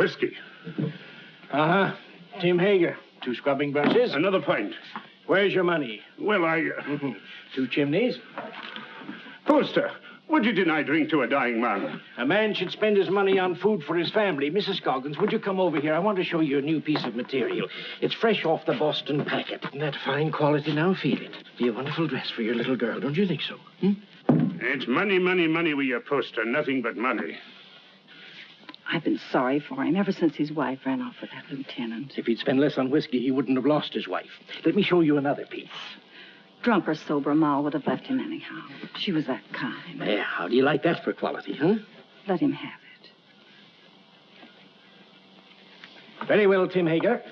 Whiskey. Uh-huh. Tim Hager. 2 scrubbing brushes. Another pint. Where's your money? Well, 2 chimneys. Poster, would you deny drink to a dying man? A man should spend his money on food for his family. Mrs. Scoggins, would you come over here? I want to show you a new piece of material. It's fresh off the Boston packet. Isn't that fine quality? Now feel it. Be a wonderful dress for your little girl, don't you think so? It's money, money, money with your Poster. Nothing but money. I've been sorry for him ever since his wife ran off with that lieutenant. If he'd spent less on whiskey, he wouldn't have lost his wife. Let me show you another piece. Drunk or sober, Ma would have left him anyhow. She was that kind. Yeah, how do you like that for quality, huh? Let him have it. Very well, Tim Hager.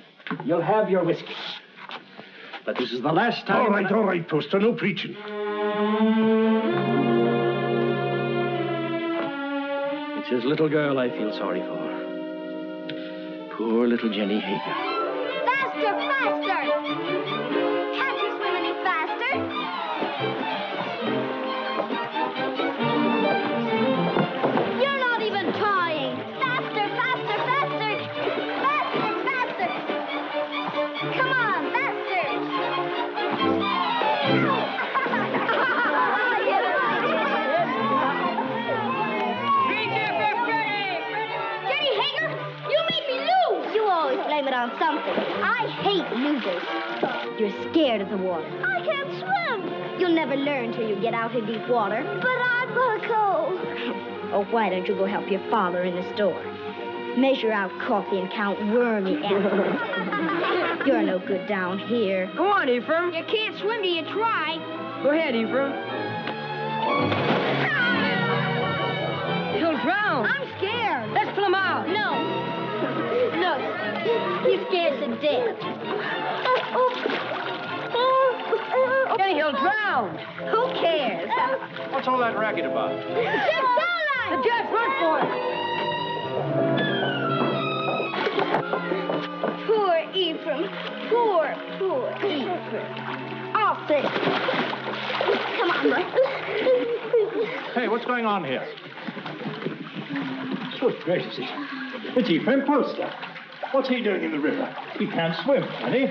You'll have your whiskey. But this is the last time... All right, Poster. No preaching. It's his little girl I feel sorry for. Poor little Jenny Hager. Faster, faster! Can't you swim any faster? You're not even trying. Faster, faster, faster! Faster, faster! Come on, faster! Jenny Hager, you made me lose! You always blame it on something. I hate losers. You're scared of the water. I can't swim. You'll never learn till you get out in deep water. But I'm gonna go. Oh, why don't you go help your father in the store? Measure out coffee and count wormy apples. You're no good down here. Go on, Ephraim. You can't swim till you try. Go ahead, Ephraim. He'll drown. I'm scared. Let's pull him out. No. Look, he's scared to death. Then he'll drown. Who cares? What's all that racket about? The Jets, run for it. Poor Ephraim. Poor Ephraim. Off it. Come on, boy. Hey, what's going on here? Good gracious. It's Ephraim Poster. What's he doing in the river? He can't swim, can he?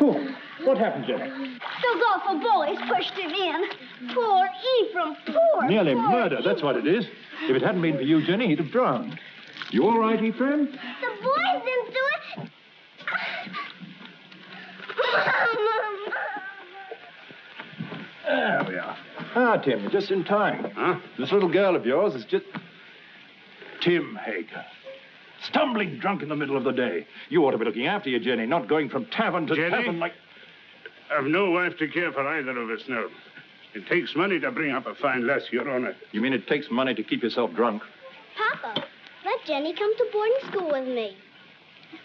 Oh, what happened, Jenny? Those awful boys pushed him in. Poor Ephraim, poor. Nearly poor murder, that's what it is. If it hadn't been for you, Jenny, he'd have drowned. You all right, Ephraim? The boys didn't do it. There we are. Ah, Tim, you're just in time. Huh? This little girl of yours is just... Tim Hager. Stumbling drunk in the middle of the day. You ought to be looking after you, Jenny, not going from tavern to Jenny? tavern like... I've no wife to care for either of us now. It takes money to bring up a fine lass, Your Honor. You mean it takes money to keep yourself drunk? Papa, let Jenny come to boarding school with me.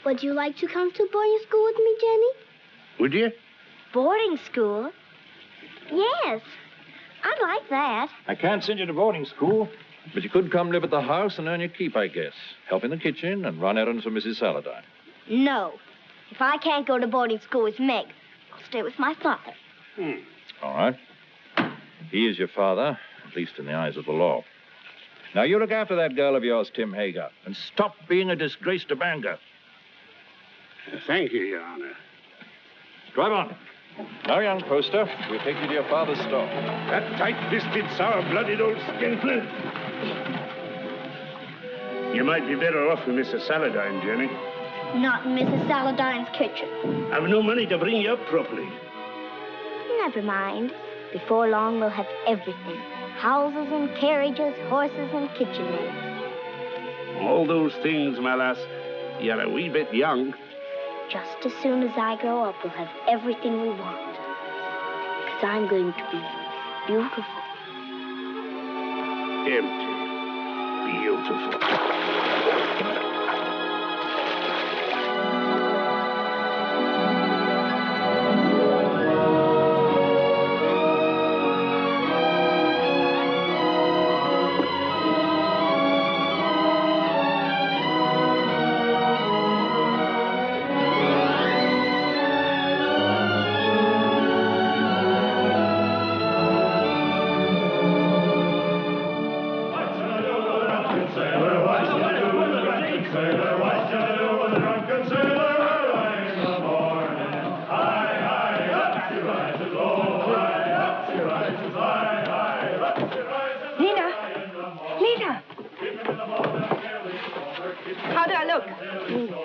Would you like to come to boarding school with me, Jenny? Would you? Boarding school? Yes, I'd like that. I can't send you to boarding school, but you could come live at the house and earn your keep, I guess. Help in the kitchen and run errands for Mrs. Saladine. No. If I can't go to boarding school with Meg, I'll stay with my father. All right. He is your father, at least in the eyes of the law. Now, you look after that girl of yours, Tim Hager, and stop being a disgrace to Bangor. Thank you, Your Honor. Drive on. Now, young Poster, we'll take you to your father's store. That tight-fisted, sour-blooded old skinflint. You might be better off with Mrs. Saladine, Jenny. Not in Mrs. Saladine's kitchen. I've no money to bring you up properly. Never mind. Before long, we'll have everything. Houses and carriages, horses and kitchen maids. All those things, my lass, you're a wee bit young. Just as soon as I grow up, we'll have everything we want. Because I'm going to be beautiful. Empty. Beautiful.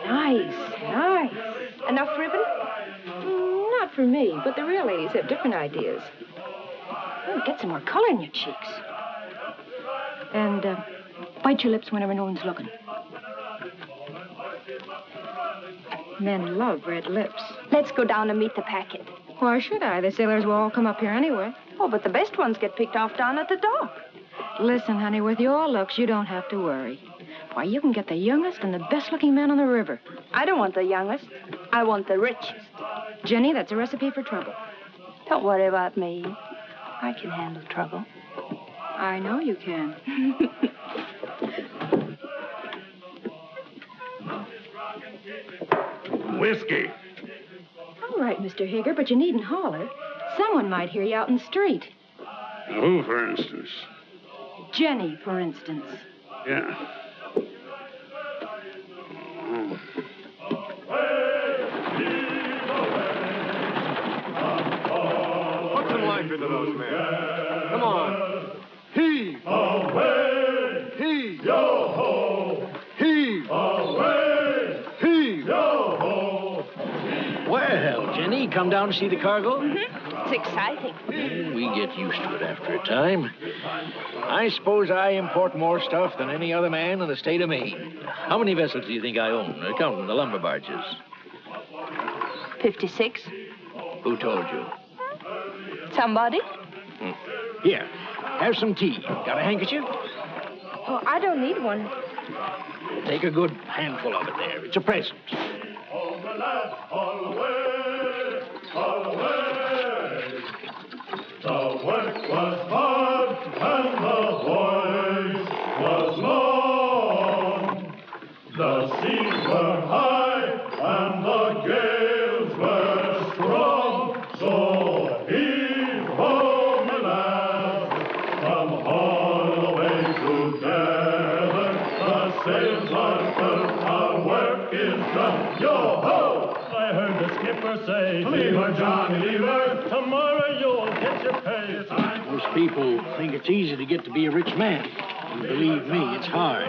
Nice, nice. Enough ribbon? Not for me, but the real ladies have different ideas. Oh, get some more color in your cheeks. And bite your lips whenever no one's looking. Men love red lips. Let's go down and meet the packet. Why should I? The sailors will all come up here anyway. Oh, but the best ones get picked off down at the dock. Listen, honey, with your looks, you don't have to worry. Why, you can get the youngest and the best-looking man on the river. I don't want the youngest. I want the richest. Jenny, that's a recipe for trouble. Don't worry about me. I can handle trouble. I know you can. Whiskey. All right, Mr. Hager, but you needn't holler. Someone might hear you out in the street. Who, for instance? Jenny, for instance. Yeah. Put some life into those men. Come on. Heave. Away. Heave. Yo-ho. Heave. Away. Heave. Yo-ho. Well, Jenny, come down to see the cargo? It's exciting. Well, we get used to it after a time. I suppose I import more stuff than any other man in the state of Maine. How many vessels do you think I own, counting the lumber barges? 56. Who told you? Somebody? Here, have some tea. Got a handkerchief? Oh, I don't need one. Take a good handful of it there. It's a present. All the lads, all away. All away. The work was hard and the voice was long. The seas were high and the gales were strong. So heave home, my lads, from Holloway to Devon. The sails are filled, our work is done. Yo-ho! I heard the skipper say, leave her, Johnny, leave her. Tomorrow you'll get your pay. Most people think it's easy to get to be a rich man. And believe me, it's hard.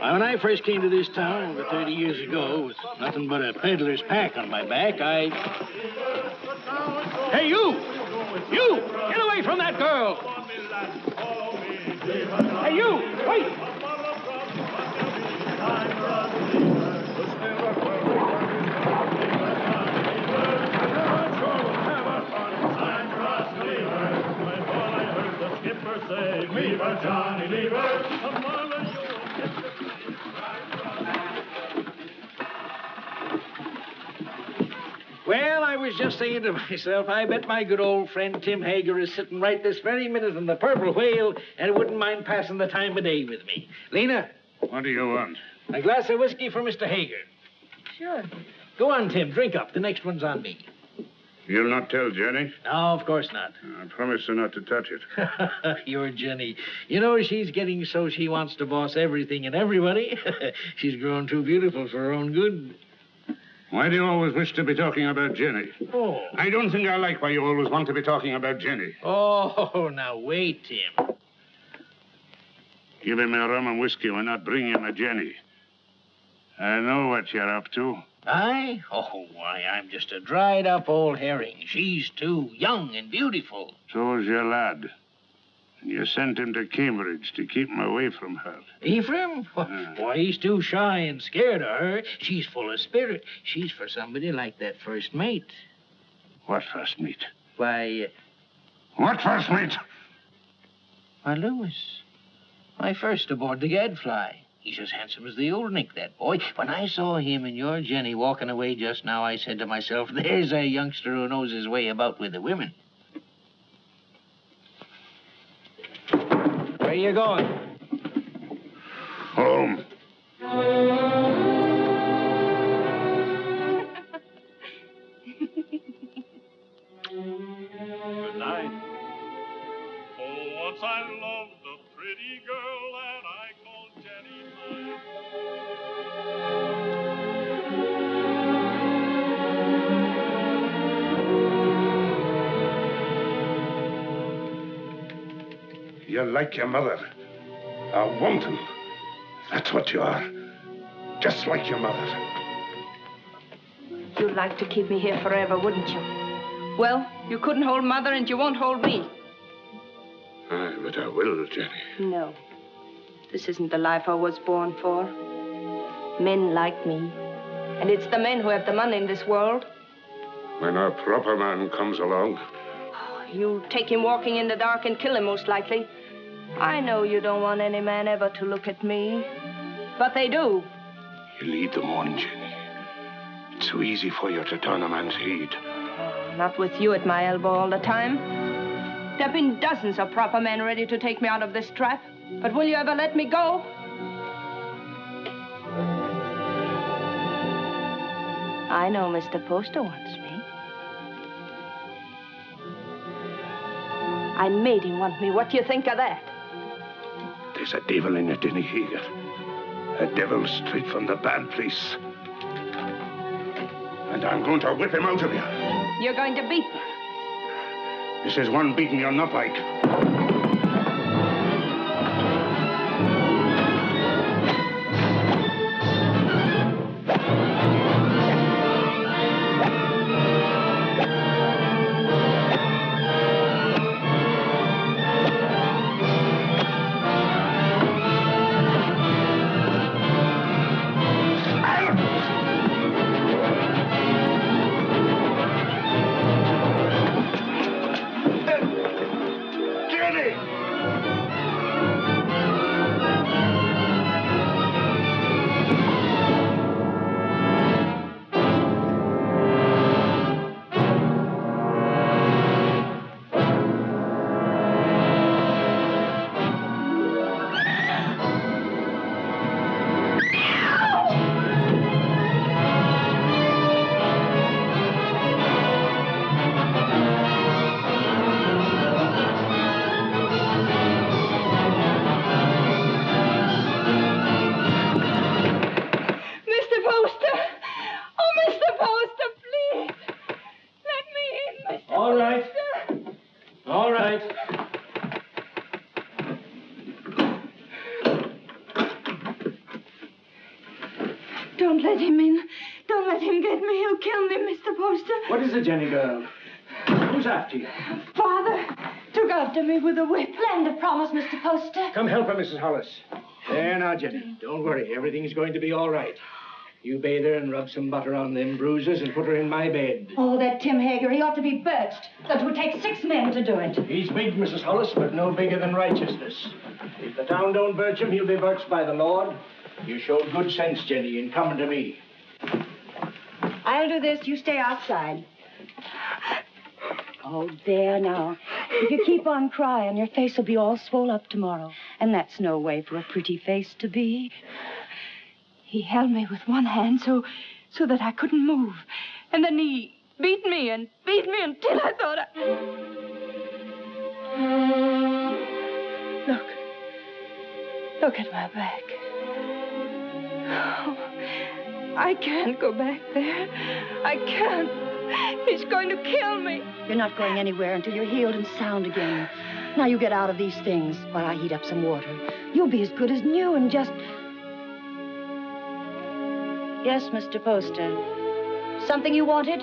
Why, when I first came to this town over 30 years ago, with nothing but a peddler's pack on my back, Hey, you! You! Get away from that girl! Hey, you! Wait! Leave her, Johnny, leave her. Well, I was just saying to myself, I bet my good old friend Tim Hager is sitting right this very minute in the Purple Whale and wouldn't mind passing the time of day with me. Lena? What do you want? A glass of whiskey for Mr. Hager. Sure. Go on, Tim. Drink up. The next one's on me. You'll not tell Jenny? No, of course not. I promise her not to touch it. You're Jenny. You know, she's getting so she wants to boss everything and everybody. She's grown too beautiful for her own good. Why do you always wish to be talking about Jenny? Oh. I don't think I like why you always want to be talking about Jenny. Oh, now wait, Tim. Give him a rum and whiskey. We're not bringing him a Jenny. I know what you're up to. I? Oh, why, I'm just a dried-up old herring. She's too young and beautiful. So's your lad. And you sent him to Cambridge to keep him away from her. Ephraim? Why, he's too shy and scared of her. She's full of spirit. She's for somebody like that first mate. What first mate? Why, What first mate? why, Lewis. My first aboard the Gadfly. He's as handsome as the old Nick, that boy. When I saw him and your Jenny walking away just now, I said to myself, there's a youngster who knows his way about with the women. Where you going? Home. Good night. Oh, once I loved a pretty girl that I called Jenny You're like your mother. A wanton. That's what you are. just like your mother. You'd like to keep me here forever, wouldn't you? Well, you couldn't hold Mother and you won't hold me. Aye, but I will, Jenny. No. This isn't the life I was born for. Men like me. And it's the men who have the money in this world. When a proper man comes along. You'll take him walking in the dark and kill him, most likely. I know you don't want any man ever to look at me. But they do. You lead them on, Jenny. It's so easy for you to turn a man's head. Not with you at my elbow all the time. There have been dozens of proper men ready to take me out of this trap. But will you ever let me go? I know Mr. Poster wants me. I made him want me. What do you think of that? There's a devil in it, Jenny Hager. A devil straight from the bad place. And I'm going to whip him out of you. You're going to beat me. This is one beating you'll not like. Don't let him in. Don't let him get me. He'll kill me, Mr. Poster. What is it, Jenny girl? Who's after you? Father took after me with a whip. Land of promise, Mr. Poster. Come help her, Mrs. Hollis. There now, Jenny. Don't worry. Everything's going to be all right. You bathe her and rub some butter on them bruises and put her in my bed. Oh, that Tim Hager, he ought to be birched. That would take 6 men to do it. He's big, Mrs. Hollis, but no bigger than righteousness. If the town don't birch him, he'll be birched by the Lord. You showed good sense, Jenny, in coming to me. I'll do this. You stay outside. Oh, there now. If you keep on crying, your face will be all swole up tomorrow. And that's no way for a pretty face to be. He held me with one hand so that I couldn't move. And then he beat me until I thought Look at my back. Oh, I can't go back there. I can't. He's going to kill me. You're not going anywhere until you're healed and sound again. Now you get out of these things while I heat up some water. You'll be as good as new and just... Yes, Mr. Poster. Something you wanted?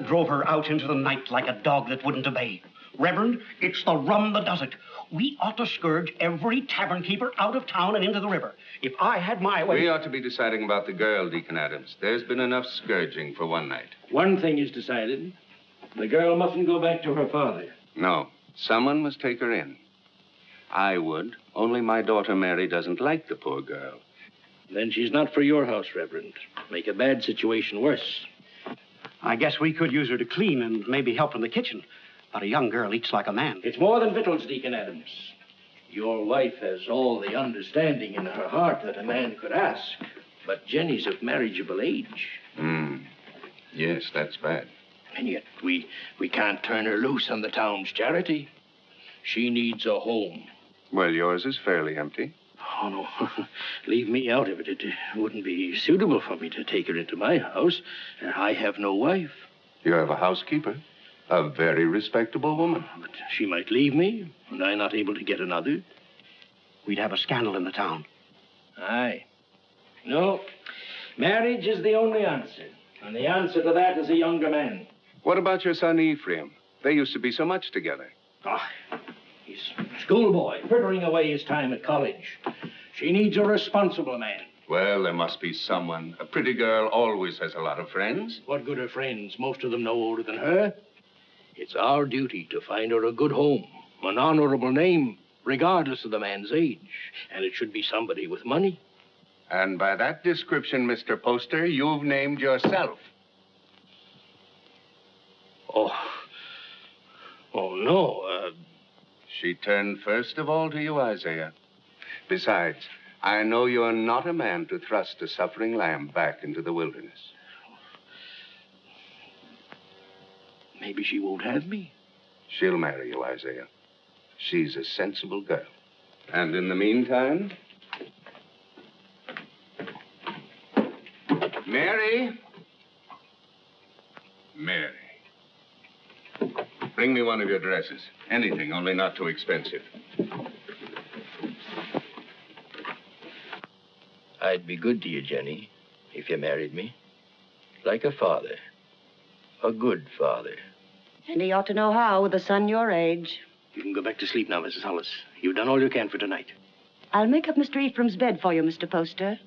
Drove her out into the night like a dog that wouldn't obey. Reverend, it's the rum that does it. We ought to scourge every tavern keeper out of town and into the river. If I had my way... We ought to be deciding about the girl, Deacon Adams. There's been enough scourging for one night. One thing is decided. The girl mustn't go back to her father. No. Someone must take her in. I would, only my daughter Mary doesn't like the poor girl. Then she's not for your house, Reverend. Make a bad situation worse. I guess we could use her to clean and maybe help in the kitchen. But a young girl eats like a man. It's more than victuals, Deacon Adams. Your wife has all the understanding in her heart that a man could ask. But Jenny's of marriageable age. Yes, that's bad. And yet we can't turn her loose on the town's charity. She needs a home. Well, yours is fairly empty. Oh, no. Leave me out of it. It wouldn't be suitable for me to take her into my house. I have no wife. You have a housekeeper, a very respectable woman. But she might leave me, and I not able to get another. We'd have a scandal in the town. Aye. No, marriage is the only answer. And the answer to that is a younger man. What about your son Ephraim? They used to be so much together. Ah, he's a schoolboy, frittering away his time at college. She needs a responsible man. Well, there must be someone. A pretty girl always has a lot of friends. What good are friends? Most of them no older than her. It's our duty to find her a good home, an honorable name, regardless of the man's age. And it should be somebody with money. And by that description, Mr. Poster, you've named yourself. Oh, no. She turned first of all to you, Isaiah. Besides, I know you're not a man to thrust a suffering lamb back into the wilderness. Maybe she won't have me. She'll marry you, Isaiah. She's a sensible girl. And in the meantime... Mary? Mary. Bring me one of your dresses. Anything, only not too expensive. I'd be good to you, Jenny, if you married me. Like a father. A good father. And he ought to know how with a son your age. You can go back to sleep now, Mrs. Hollis. You've done all you can for tonight. I'll make up Mr. Ephraim's bed for you, Mr. Poster.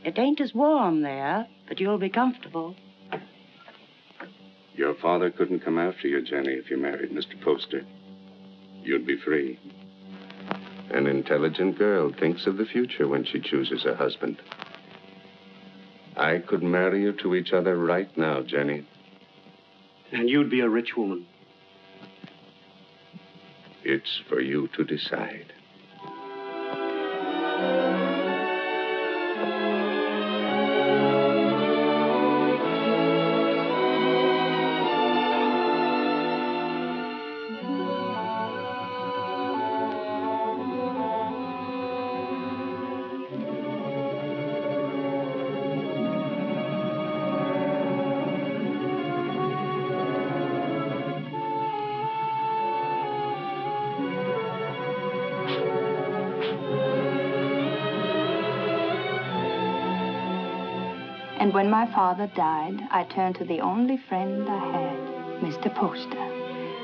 It ain't as warm there, but you'll be comfortable. Your father couldn't come after you, Jenny, if you married Mr. Poster. You'd be free. An intelligent girl thinks of the future when she chooses a husband. I could marry you to each other right now, Jenny. And you'd be a rich woman. It's for you to decide. And when my father died, I turned to the only friend I had, Mr. Poster.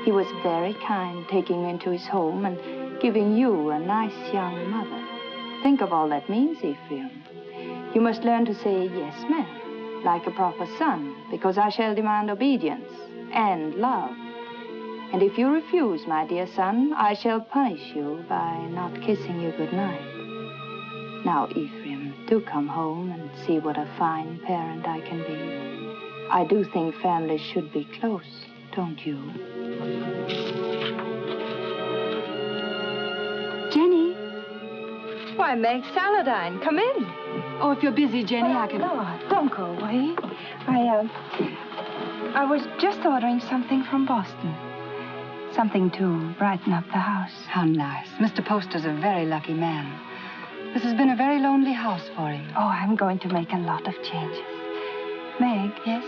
He was very kind, taking me into his home and giving you a nice young mother. Think of all that means, Ephraim. You must learn to say yes, ma'am, like a proper son, because I shall demand obedience and love. And if you refuse, my dear son, I shall punish you by not kissing you goodnight. Now, Ephraim, do come home and see what a fine parent I can be. I do think families should be close, don't you? Jenny. Why, Meg Saladine, come in. Oh, if you're busy, Jenny, I can... No, don't go away. I was just ordering something from Boston. Something to brighten up the house. How nice. Mr. Poster's a very lucky man. This has been a very lonely house for him. Oh, I'm going to make a lot of changes. Meg. Yes?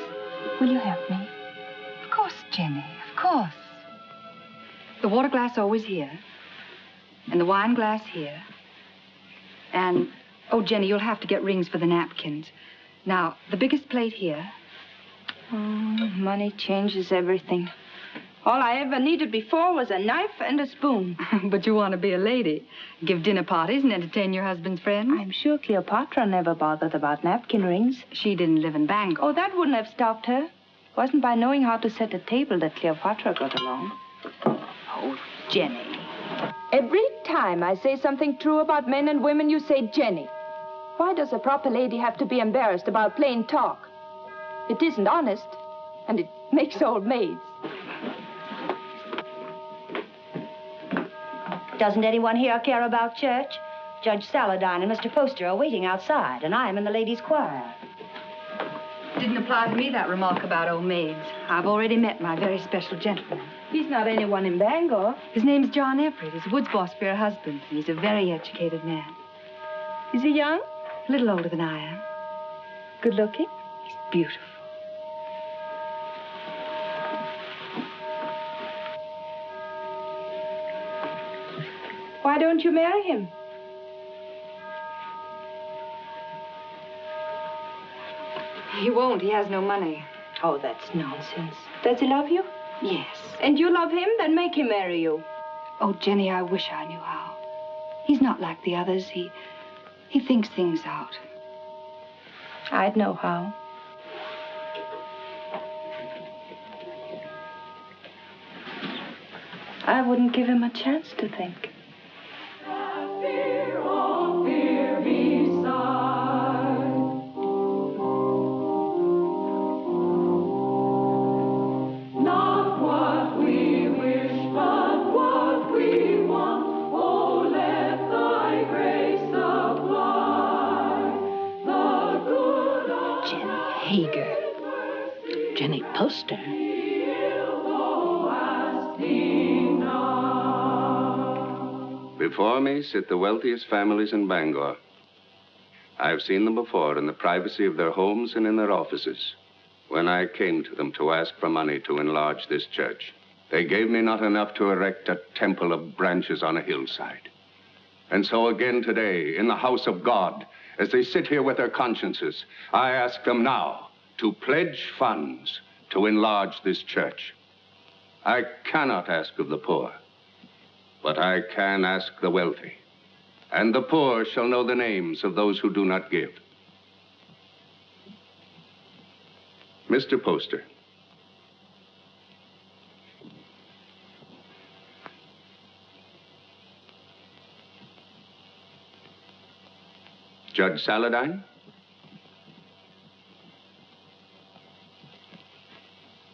Will you help me? Of course, Jenny, of course. The water glass always here. And the wine glass here. And, oh, Jenny, you'll have to get rings for the napkins. Now, the biggest plate here. Oh, money changes everything. All I ever needed before was a knife and a spoon. But you want to be a lady. Give dinner parties and entertain your husband's friends. I'm sure Cleopatra never bothered about napkin rings. She didn't live in Bangkok. Oh, that wouldn't have stopped her. It wasn't by knowing how to set a table that Cleopatra got along. Oh, Jenny. Every time I say something true about men and women, you say Jenny. Why does a proper lady have to be embarrassed about plain talk? It isn't honest, and it makes old maids. Doesn't anyone here care about church? Judge Saladine and Mr. Poster are waiting outside, and I am in the ladies' choir. Didn't apply to me, that remark about old maids. I've already met my very special gentleman. He's not anyone in Bangor. His name's John Everett. He's Wood's boss for her husband, and he's a very educated man. Is he young? A little older than I am. Good looking? He's beautiful. Why don't you marry him? He won't. He has no money. Oh, that's nonsense. Does he love you? Yes. And you love him? Then make him marry you. Oh, Jenny, I wish I knew how. He's not like the others. He thinks things out. I'd know how. I wouldn't give him a chance to think. Hager. Jenny Poster. Before me sit the wealthiest families in Bangor. I've seen them before in the privacy of their homes and in their offices. When I came to them to ask for money to enlarge this church, they gave me not enough to erect a temple of branches on a hillside. And so again today, in the house of God, as they sit here with their consciences, I ask them now to pledge funds to enlarge this church. I cannot ask of the poor, but I can ask the wealthy. And the poor shall know the names of those who do not give. Mr. Poster. Judge Saladine?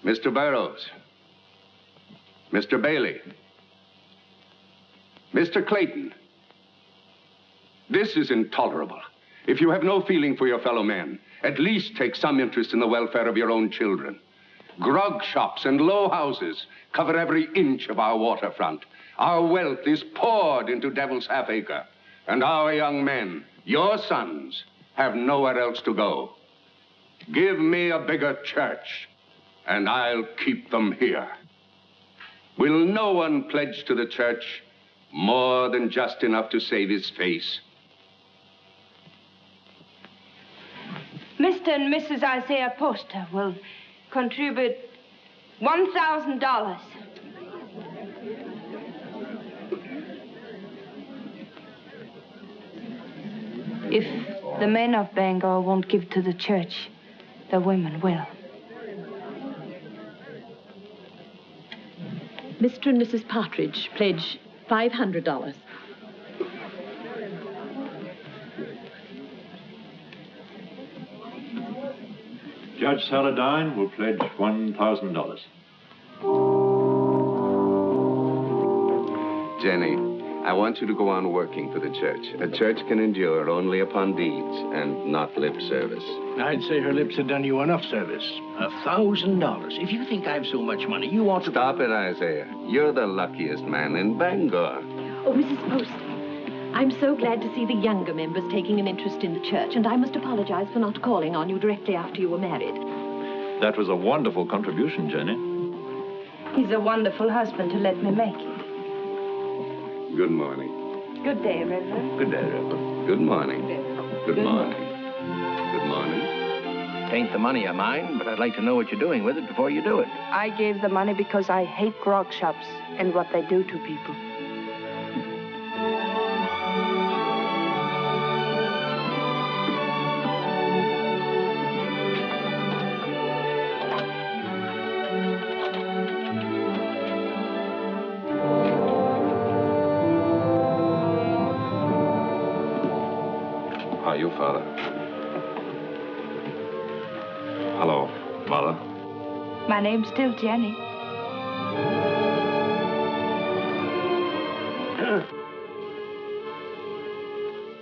Mr. Burroughs? Mr. Bailey? Mr. Clayton? This is intolerable. If you have no feeling for your fellow men, at least take some interest in the welfare of your own children. Grog shops and low houses cover every inch of our waterfront. Our wealth is poured into Devil's Half-Acre. And our young men, your sons, have nowhere else to go. Give me a bigger church, and I'll keep them here. Will no one pledge to the church more than just enough to save his face? Mr. and Mrs. Isaiah Poster will contribute $1,000. If the men of Bangor won't give to the church, the women will. Mr. and Mrs. Partridge pledge $500. Judge Saladine will pledge $1,000. Jenny, I want you to go on working for the church. A church can endure only upon deeds and not lip service. I'd say her lips had done you enough service. $1,000. If you think I've so much money, you ought to... Stop it, Isaiah. You're the luckiest man in Bangor. Oh, Mrs. Poster, I'm so glad to see the younger members taking an interest in the church, and I must apologize for not calling on you directly after you were married. That was a wonderful contribution, Jenny. He's a wonderful husband to let me make it. Good morning. Good day, Reverend. Good day, Reverend. Good morning. Good morning. Good morning. Tain't the money of mine, but I'd like to know what you're doing with it before you do it. I gave the money because I hate grog shops and what they do to people. How are you, Father? Hello, Mother. My name's still Jenny.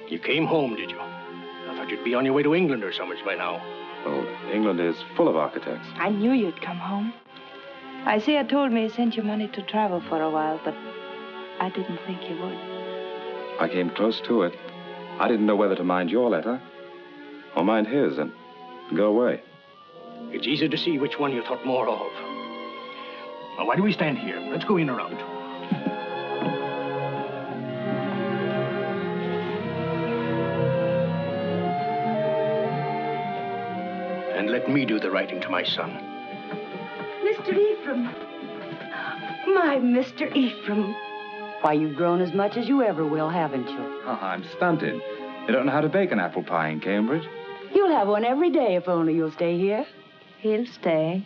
You came home, did you? I thought you'd be on your way to England or somewhere by now. Oh, England is full of architects. I knew you'd come home. Isaiah told me he sent you money to travel for a while, but I didn't think you would. I came close to it. I didn't know whether to mind your letter or mind his and go away. It's easy to see which one you thought more of. Now, why do we stand here? Let's go in around. And let me do the writing to my son. Mr. Ephraim. My Mr. Ephraim. Why, you've grown as much as you ever will, haven't you? Oh, I'm stunted. They don't know how to bake an apple pie in Cambridge. You'll have one every day if only you'll stay here. He'll stay.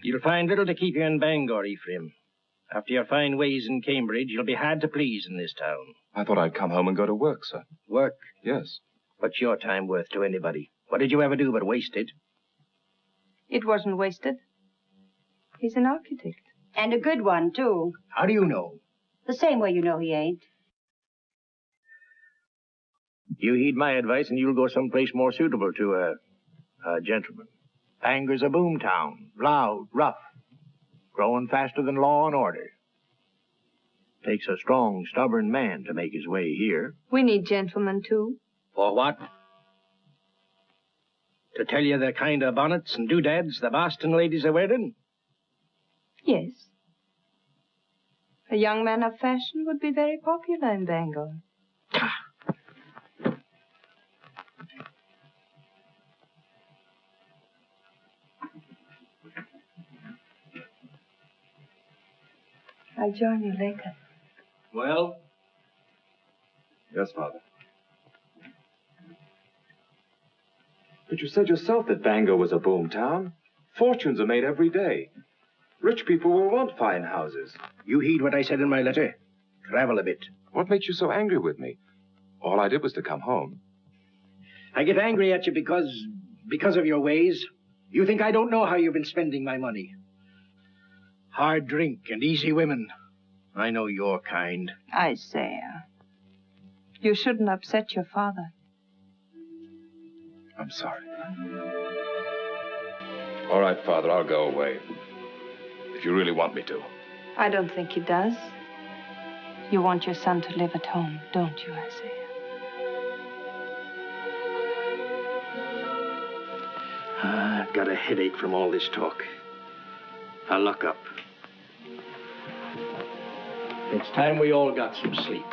You'll find little to keep you in Bangor, Ephraim. After your fine ways in Cambridge, you'll be hard to please in this town. I thought I'd come home and go to work, sir. Work? Yes. What's your time worth to anybody? What did you ever do but waste it? It wasn't wasted. He's an architect. And a good one, too. How do you know? The same way you know he ain't. You heed my advice and you'll go someplace more suitable to a gentleman. Bangor's a boom town. Loud, rough. Growing faster than law and order. Takes a strong, stubborn man to make his way here. We need gentlemen, too. For what? To tell you the kind of bonnets and doodads the Boston ladies are wearing? Yes. A young man of fashion would be very popular in Bangor. I'll join you later. Well? Yes, Father. But you said yourself that Bangor was a boom town. Fortunes are made every day. Rich people will want fine houses. You heed what I said in my letter. Travel a bit. What makes you so angry with me? All I did was to come home. I get angry at you because of your ways. You think I don't know how you've been spending my money. Hard drink and easy women. I know your kind. Isaiah, you shouldn't upset your father. I'm sorry. All right, Father, I'll go away. If you really want me to. I don't think he does. You want your son to live at home, don't you, Isaiah? I've got a headache from all this talk. I'll lock up. It's time we all got some sleep.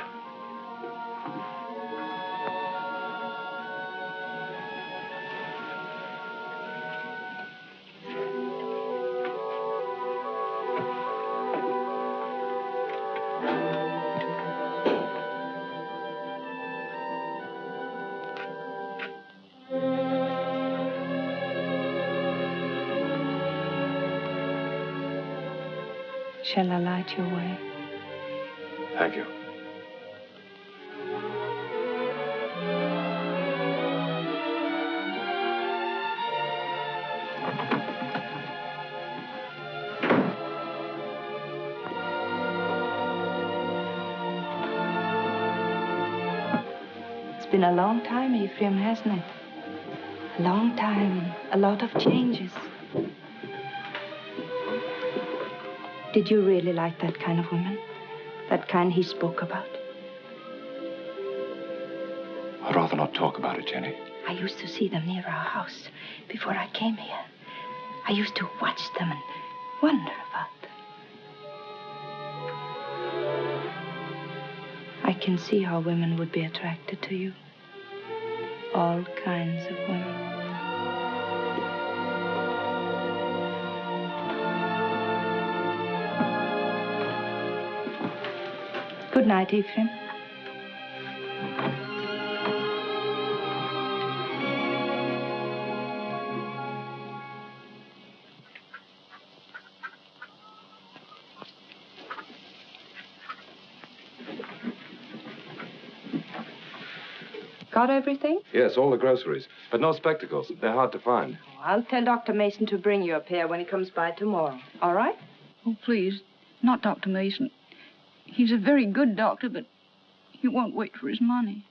Shall I light your way? Thank you. It's been a long time, Ephraim, hasn't it? A long time, a lot of changes. Did you really like that kind of woman? That kind he spoke about? I'd rather not talk about it, Jenny. I used to see them near our house before I came here. I used to watch them and wonder about them. I can see how women would be attracted to you. All kinds of women. Good night, Ephraim. Got everything? Yes, all the groceries. But no spectacles. They're hard to find. I'll tell Dr. Mason to bring you a pair when he comes by tomorrow. All right? Oh, please, not Dr. Mason. He's a very good doctor, but he won't wait for his money.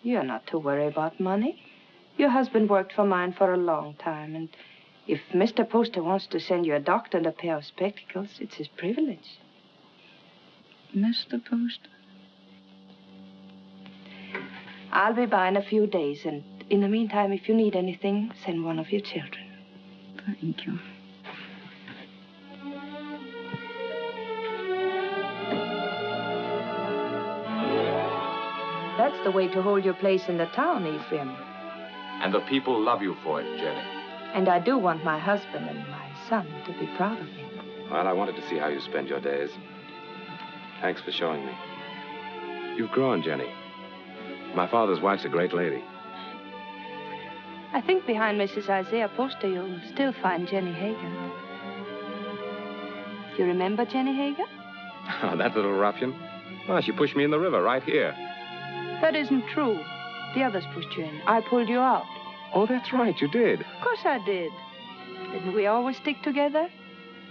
You're not to worry about money. Your husband worked for mine for a long time, and if Mr. Poster wants to send you a doctor and a pair of spectacles, it's his privilege. Mr. Poster? I'll be by in a few days, and in the meantime, if you need anything, send one of your children. Thank you. That's the way to hold your place in the town, Ephraim. And the people love you for it, Jenny. And I do want my husband and my son to be proud of me. Well, I wanted to see how you spend your days. Thanks for showing me. You've grown, Jenny. My father's wife's a great lady. I think behind Mrs. Isaiah Poster, you'll still find Jenny Hager. Do you remember Jenny Hager? Oh, that little ruffian? Oh, she pushed me in the river right here. That isn't true. The others pushed you in. I pulled you out. Oh, that's right, you did. Of course I did. Didn't we always stick together?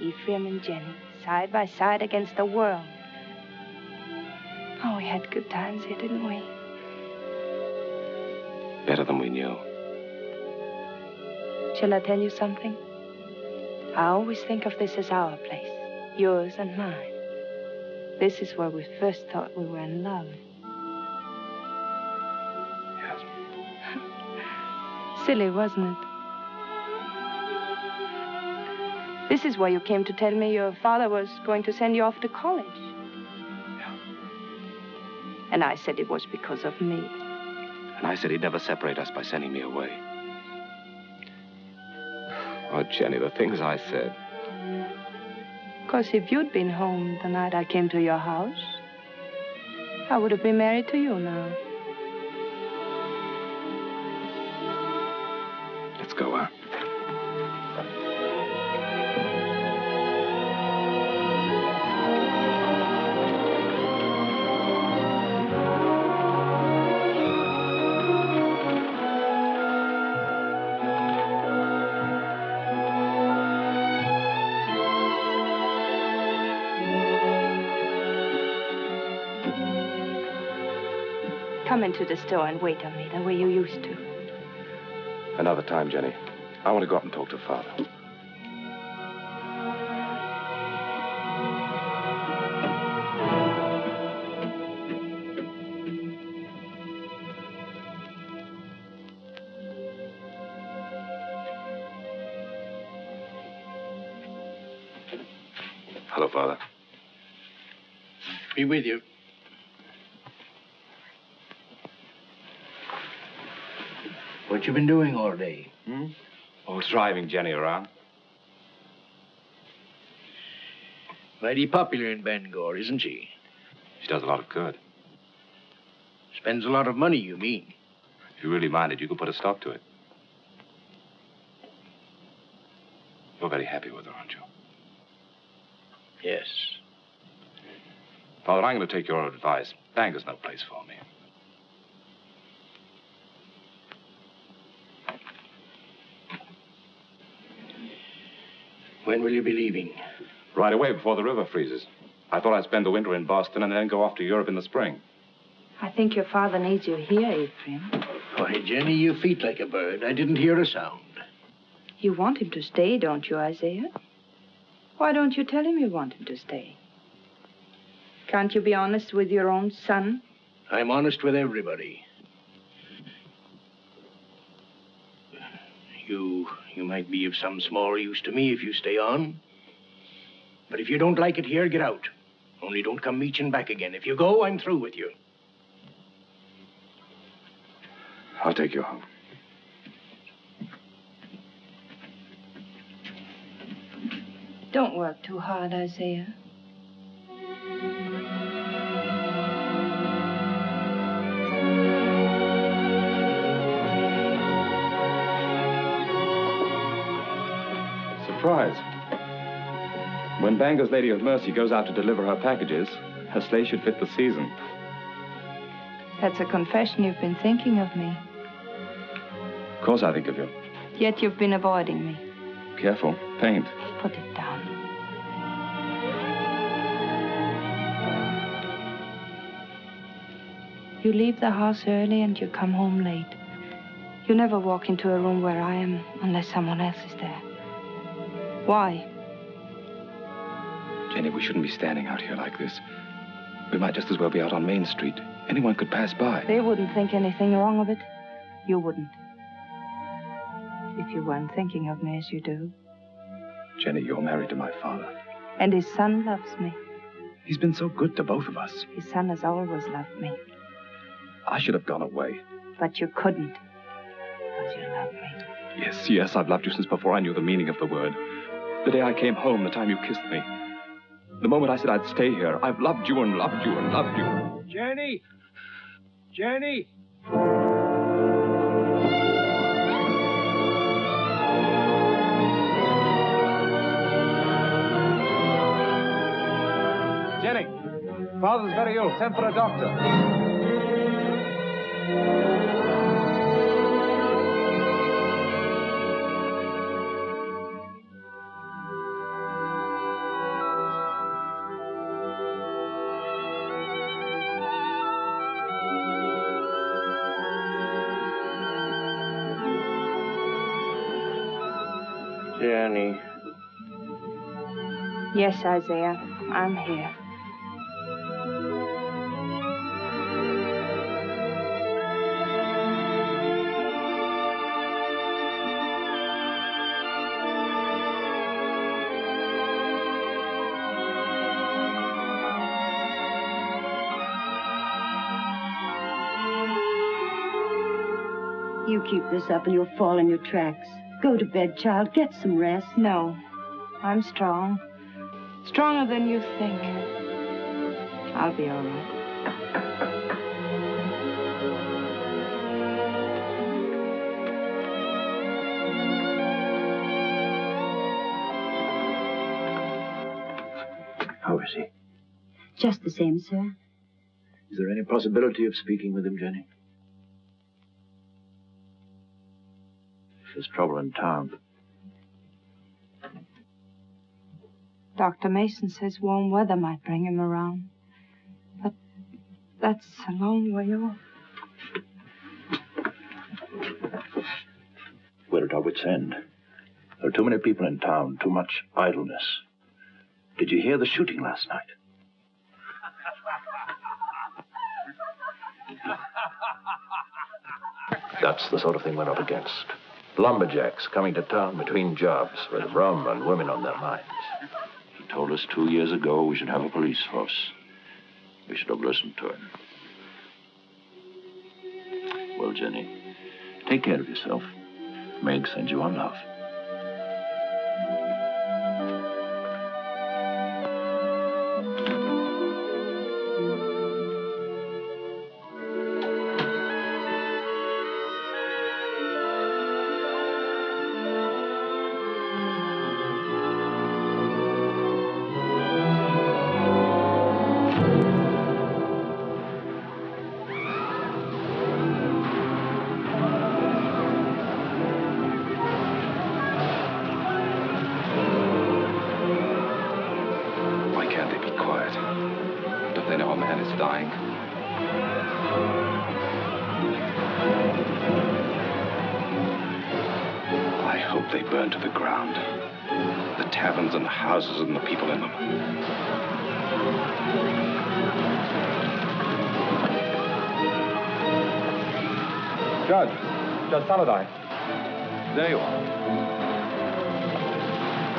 Ephraim and Jenny, side by side against the world. Oh, we had good times here, didn't we? Better than we knew. Shall I tell you something? I always think of this as our place, yours and mine. This is where we first thought we were in love. Yes. Silly, wasn't it? This is where you came to tell me your father was going to send you off to college. Yeah. And I said it was because of me. And I said he'd never separate us by sending me away. Oh, Jenny, the things I said. Because if you'd been home the night I came to your house, I would have been married to you now. Let's go, huh? Come into the store and wait on me the way you used to. Another time, Jenny. I want to go up and talk to Father. Hello, Father. Be with you. What you been doing all day? Oh, driving Jenny around. Mighty popular in Bangor, isn't she? She does a lot of good. Spends a lot of money, you mean? If you really minded, you could put a stop to it. You're very happy with her, aren't you? Yes. Father, I'm going to take your advice. Bangor's no place for me. When will you be leaving? Right away, before the river freezes. I thought I'd spend the winter in Boston and then go off to Europe in the spring. I think your father needs you here, Ephraim. Why, Jenny, you feet like a bird. I didn't hear a sound. You want him to stay, don't you, Isaiah? Why don't you tell him you want him to stay? Can't you be honest with your own son? I'm honest with everybody. You might be of some small use to me if you stay on. But if you don't like it here, get out. Only don't come meeching back again. If you go, I'm through with you. I'll take you home. Don't work too hard, Isaiah. Surprise. When Bangor's Lady of Mercy goes out to deliver her packages, her sleigh should fit the season. That's a confession you've been thinking of me. Of course I think of you. Yet you've been avoiding me. Careful. Paint. Put it down. You leave the house early and you come home late. You never walk into a room where I am unless someone else is there. Why? Jenny, we shouldn't be standing out here like this. We might just as well be out on Main Street. Anyone could pass by. They wouldn't think anything wrong of it. You wouldn't. If you weren't thinking of me as you do. Jenny, you're married to my father. And his son loves me. He's been so good to both of us. His son has always loved me. I should have gone away. But you couldn't. Because you love me. Yes, I've loved you since before I knew the meaning of the word. The day I came home, the time you kissed me. The moment I said I'd stay here, I've loved you and loved you and loved you. Jenny! Jenny! Jenny! Father's very ill. Send for a doctor. Jenny. Yes, Isaiah, I'm here. You keep this up and you'll fall in your tracks. Go to bed, child. Get some rest. No, I'm strong. Stronger than you think. I'll be all right. How is he? Just the same, sir. Is there any possibility of speaking with him, Jenny? There's trouble in town. Dr. Mason says warm weather might bring him around. But that's a long way off. We're at our wits' end. There are too many people in town, too much idleness. Did you hear the shooting last night? That's the sort of thing we're up against. Lumberjacks coming to town between jobs with rum and women on their minds. He told us 2 years ago we should have a police force. We should have listened to him. Well, Jenny, take care of yourself. Meg sends you on love. And the people in them. Judge Saladin. There you are.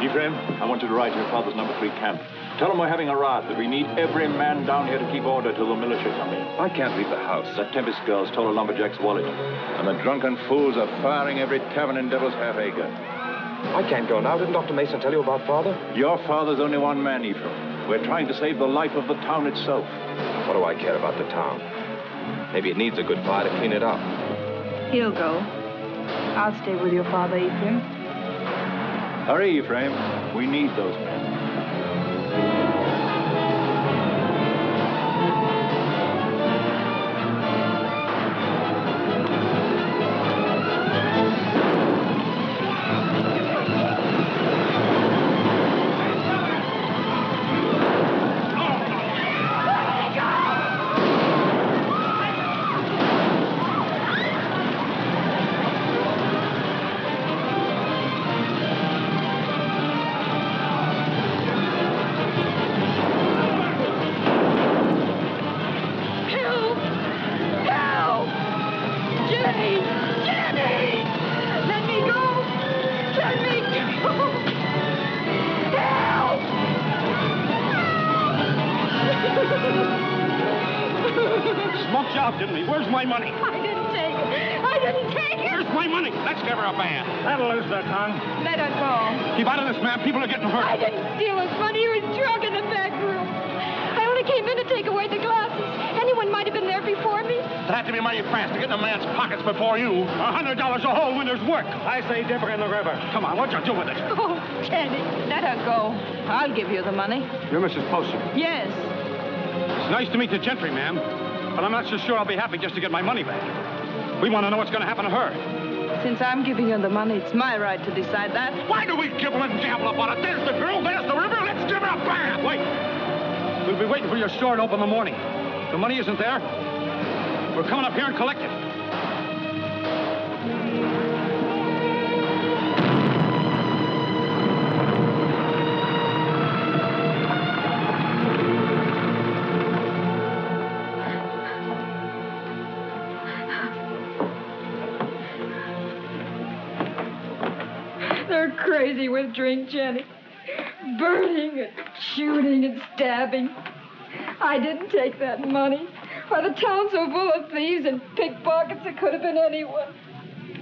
Ephraim, I want you to ride to your father's number 3 camp. Tell him we're having a riot, that we need every man down here to keep order till the militia come in. I can't leave the house. That Tempest girl stole a lumberjack's wallet. And the drunken fools are firing every tavern in Devil's Half Acre. I can't go now. Didn't Dr. Mason tell you about Father? Your father's only one man, Ephraim. We're trying to save the life of the town itself. What do I care about the town? Maybe it needs a good fire to clean it up. He'll go. I'll stay with your father, Ephraim. Hurry, Ephraim. We need those men. Jenny! Jenny! Let me go! Let me go! Help! Smoked you out, didn't he? Where's my money? I didn't take it. I didn't take it. Where's my money? Let's give her a bath. That'll lose their tongue. Let her go. Keep out of this, ma'am. People are getting hurt. I didn't steal his money. He was drunk in the back room. I only came in to take away the glasses. Anyone might have been there before me. It had to be mighty fast to get in a man's pockets before you. $100 a whole winter's work. I say dip her in the river. Come on, what you do with it? Oh, Jenny. Let her go. I'll give you the money. You're Mrs. Poster. Yes. It's nice to meet the gentry, ma'am. But I'm not so sure I'll be happy just to get my money back. We want to know what's going to happen to her. Since I'm giving you the money, it's my right to decide that. Why do we gibble and gabble about it? There's the girl, there's the river. Let's give her a bath. Wait. We'll be waiting for your store to open in the morning. The money isn't there. We're coming up here and collect it. They're crazy with drink, Jenny. Burning and shooting and stabbing. I didn't take that money. Why, the town's so full of thieves and pickpockets, it could have been anyone.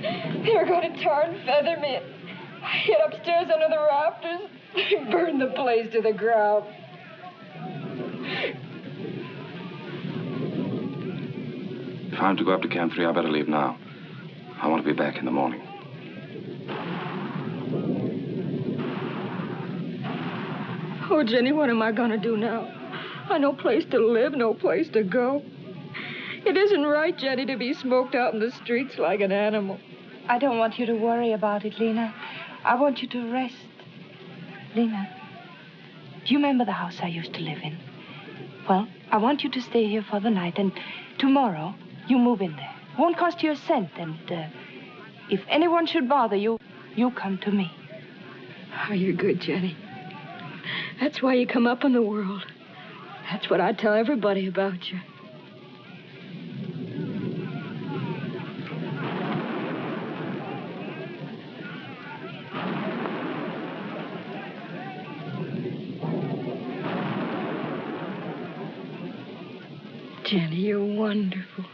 They were going to tar and feather me. I hid upstairs under the rafters. They burned the place to the ground. If I'm to go up to Camp 3, I better leave now. I want to be back in the morning. Oh, Jenny, what am I going to do now? No place to live, no place to go. It isn't right, Jenny, to be smoked out in the streets like an animal. I don't want you to worry about it, Lena. I want you to rest. Lena, do you remember the house I used to live in? Well, I want you to stay here for the night, and tomorrow you move in there. Won't cost you a cent, and if anyone should bother you, you come to me. Oh, you're good, Jenny. That's why you come up in the world. That's what I tell everybody about you. Jenny, you're wonderful.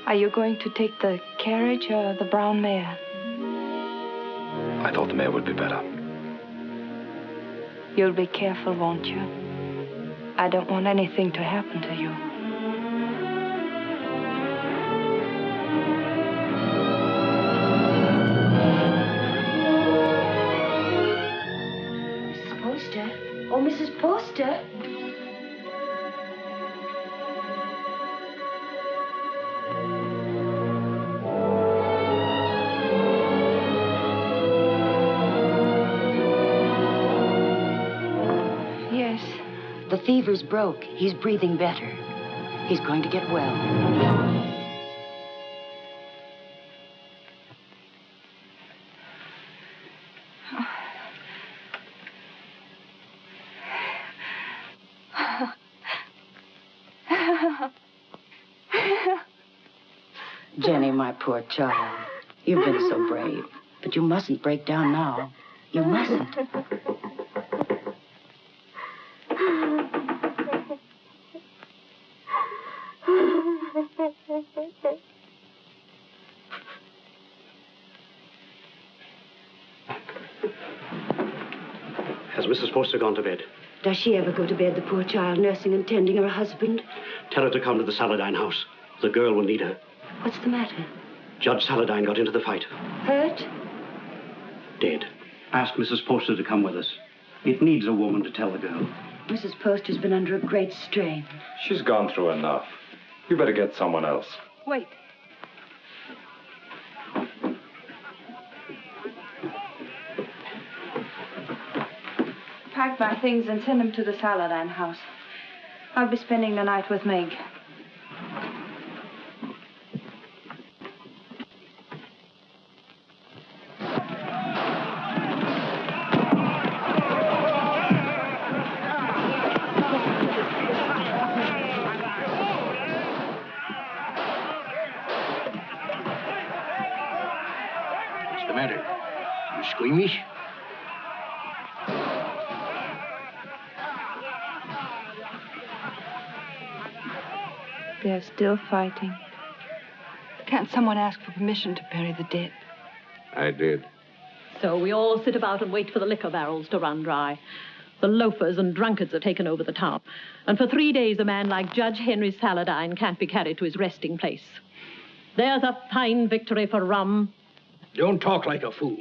Are you going to take the carriage or the brown mare? I thought the mare would be better. You'll be careful, won't you? I don't want anything to happen to you. Mrs. Poster? Oh, Mrs. Poster? The fever's broke. He's breathing better. He's going to get well. Jenny, my poor child. You've been so brave. But you mustn't break down now. You mustn't. Has Mrs. Poster gone to bed? Does she ever go to bed, the poor child, nursing and tending her husband? Tell her to come to the Saladine house. The girl will need her. What's the matter? Judge Saladine got into the fight. Hurt? Dead. Ask Mrs. Poster to come with us. It needs a woman to tell the girl. Mrs. Poster's been under a great strain. She's gone through enough. You better get someone else. Wait. Pack my things and send them to the Saladin house. I'll be spending the night with Meg. What's the matter? You squeamish? They're still fighting. Can't someone ask for permission to bury the dead? I did. So we all sit about and wait for the liquor barrels to run dry. The loafers and drunkards have taken over the town. And for 3 days, a man like Judge Henry Saladin can't be carried to his resting place. There's a fine victory for rum. Don't talk like a fool.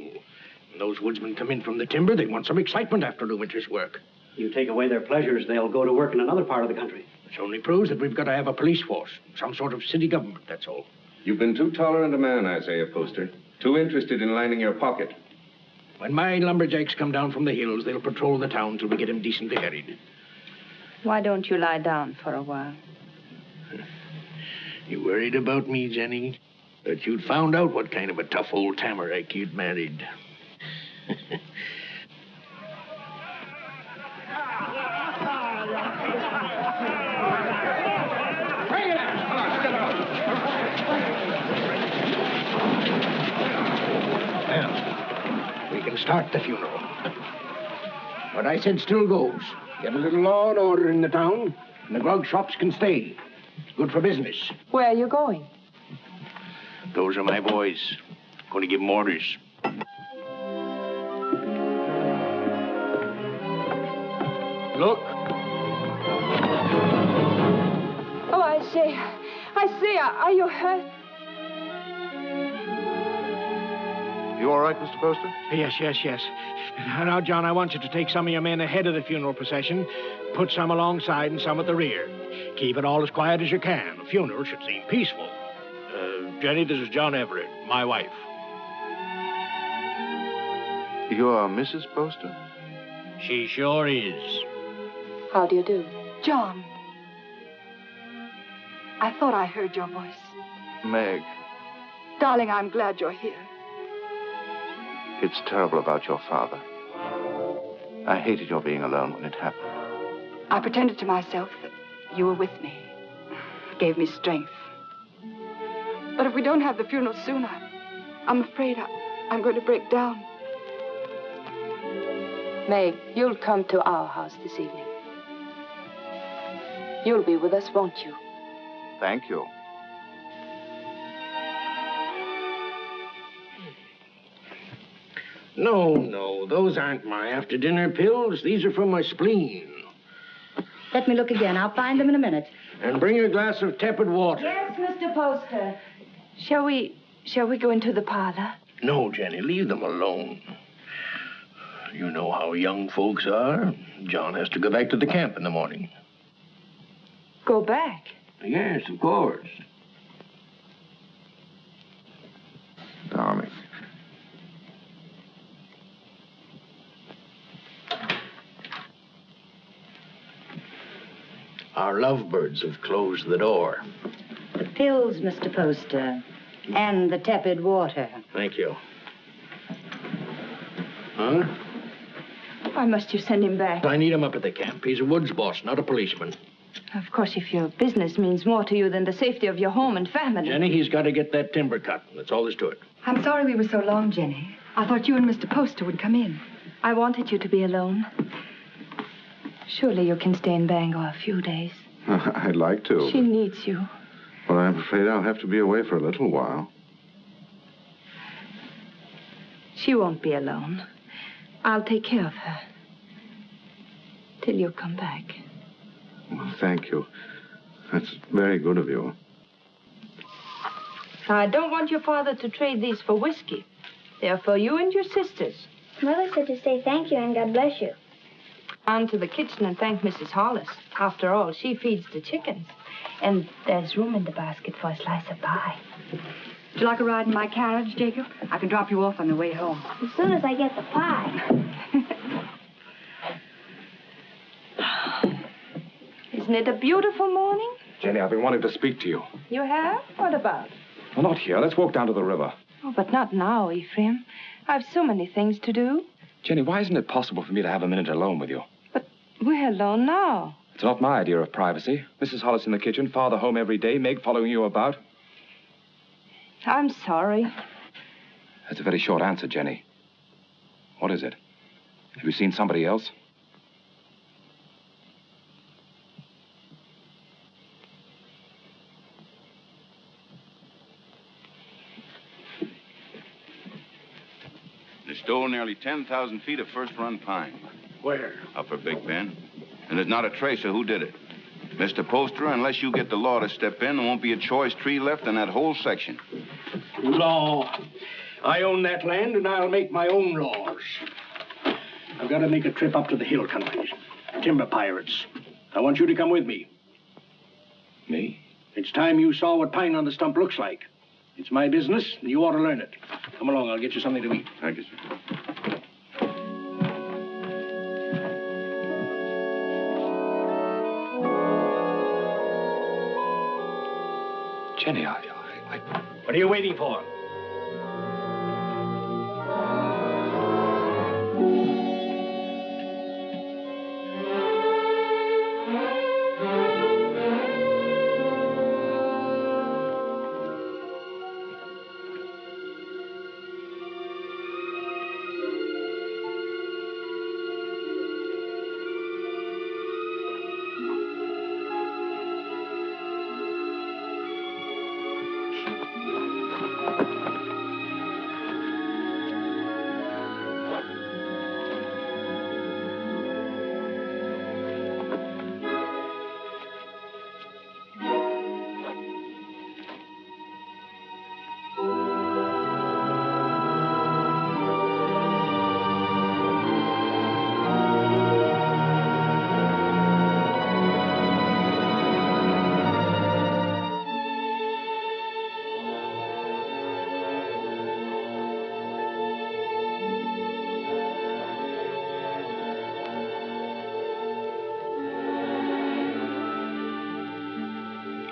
When those woodsmen come in from the timber, they want some excitement after the winter's work. You take away their pleasures, they'll go to work in another part of the country. Which only proves that we've got to have a police force. Some sort of city government, that's all. You've been too tolerant a man, Isaiah Poster. Too interested in lining your pocket. When my lumberjacks come down from the hills, they'll patrol the town till we get him decently buried. Why don't you lie down for a while? You worried about me, Jenny? That you'd found out what kind of a tough old tamarack you'd married. Well, we can start the funeral. What I said still goes. Get a little law and order in the town, and the grog shops can stay. It's good for business. Where are you going? Those are my boys. Going to give them orders. Look. Oh, Isaiah, are you hurt? You all right, Mr. Poster? Yes. Now, John, I want you to take some of your men ahead of the funeral procession, put some alongside and some at the rear. Keep it all as quiet as you can. The funeral should seem peaceful. Jenny, this is John Everett, my wife. You're Mrs. Poster? She sure is. How do you do? John. I thought I heard your voice. Meg, Darling, I'm glad you're here. it's terrible about your father. I hated your being alone when it happened. I pretended to myself that you were with me. It gave me strength. But if we don't have the funeral soon, I'm afraid I'm going to break down. Meg, you'll come to our house this evening. You'll be with us, won't you? Thank you. No, those aren't my after-dinner pills. These are from my spleen. Let me look again. I'll find them in a minute. And bring a glass of tepid water. Yes, Mr. Poster. Shall we go into the parlor? No, Jenny, leave them alone. You know how young folks are. John has to go back to the camp in the morning. Go back? Yes, of course. Darling. Our lovebirds have closed the door. The pills, Mr. Poster, and the tepid water. Thank you. Huh? Why must you send him back? I need him up at the camp. He's a woods boss, not a policeman. Of course, if your business means more to you than the safety of your home and family. Jenny, he's got to get that timber cut. That's all there's to it. I'm sorry we were so long, Jenny. I thought you and Mr. Poster would come in. I wanted you to be alone. Surely you can stay in Bangor a few days. I'd like to. She needs you. But I'm afraid I'll have to be away for a little while. She won't be alone. I'll take care of her. Till you come back. Well, thank you. That's very good of you. I don't want your father to trade these for whiskey. They're for you and your sisters. Mother said to say thank you and God bless you. On to the kitchen and thank Mrs. Hollis. After all, she feeds the chickens. And there's room in the basket for a slice of pie. Would you like a ride in my carriage, Jacob? I can drop you off on the way home. As soon as I get the pie. Isn't it a beautiful morning? Jenny, I've been wanting to speak to you. You have? What about? Well, not here. Let's walk down to the river. Oh, but not now, Ephraim. I've so many things to do. Jenny, why isn't it possible for me to have a minute alone with you? But we're alone now. It's not my idea of privacy. Mrs. Hollis in the kitchen, Father home every day, Meg following you about. I'm sorry. That's a very short answer, Jenny. What is it? Have you seen somebody else? They stole nearly 10,000 feet of first-run pine. Where? Upper Big Bend. And there's not a trace of who did it. Mr. Poster, unless you get the law to step in, there won't be a choice tree left in that whole section. Law. I own that land, and I'll make my own laws. I've got to make a trip up to the hill countries. Timber pirates. I want you to come with me. Me? It's time you saw what pine on the stump looks like. It's my business, and you ought to learn it. Come along, I'll get you something to eat. Thank you, sir. Jenny, What are you waiting for?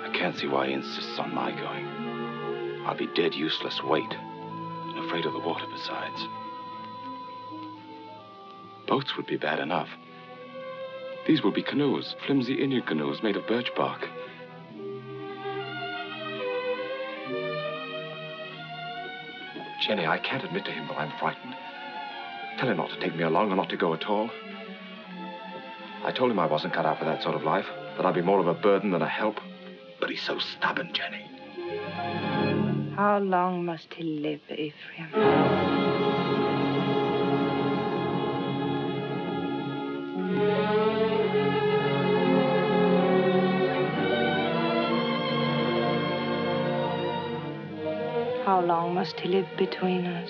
I can't see why he insists on my going. I'll be dead useless weight, and afraid of the water besides. Boats would be bad enough. These will be canoes, flimsy Indian canoes made of birch bark. Jenny, I can't admit to him that I'm frightened. Tell him not to take me along or not to go at all. I told him I wasn't cut out for that sort of life, that I'd be more of a burden than a help. But he's so stubborn, Jenny. How long must he live, Ephraim? How long must he live between us?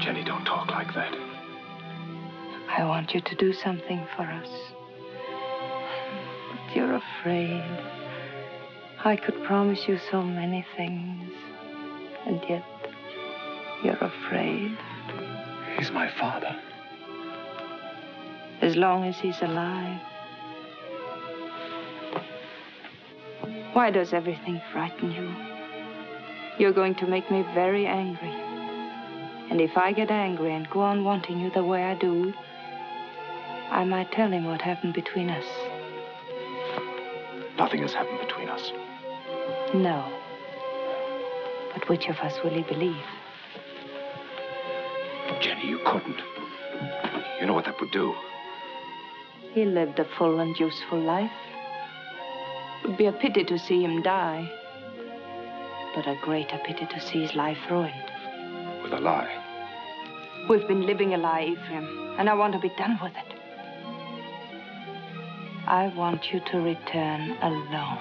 Jenny, don't talk like that. I want you to do something for us. But you're afraid. I could promise you so many things, and yet you're afraid. He's my father. As long as he's alive. Why does everything frighten you? You're going to make me very angry. And if I get angry and go on wanting you the way I do, I might tell him what happened between us. Nothing has happened between us. No. But which of us will he believe? Jenny, you couldn't. You know what that would do. He lived a full and useful life. It would be a pity to see him die. But a greater pity to see his life ruined. With a lie. We've been living a lie, Ephraim, and I want to be done with it. I want you to return alone.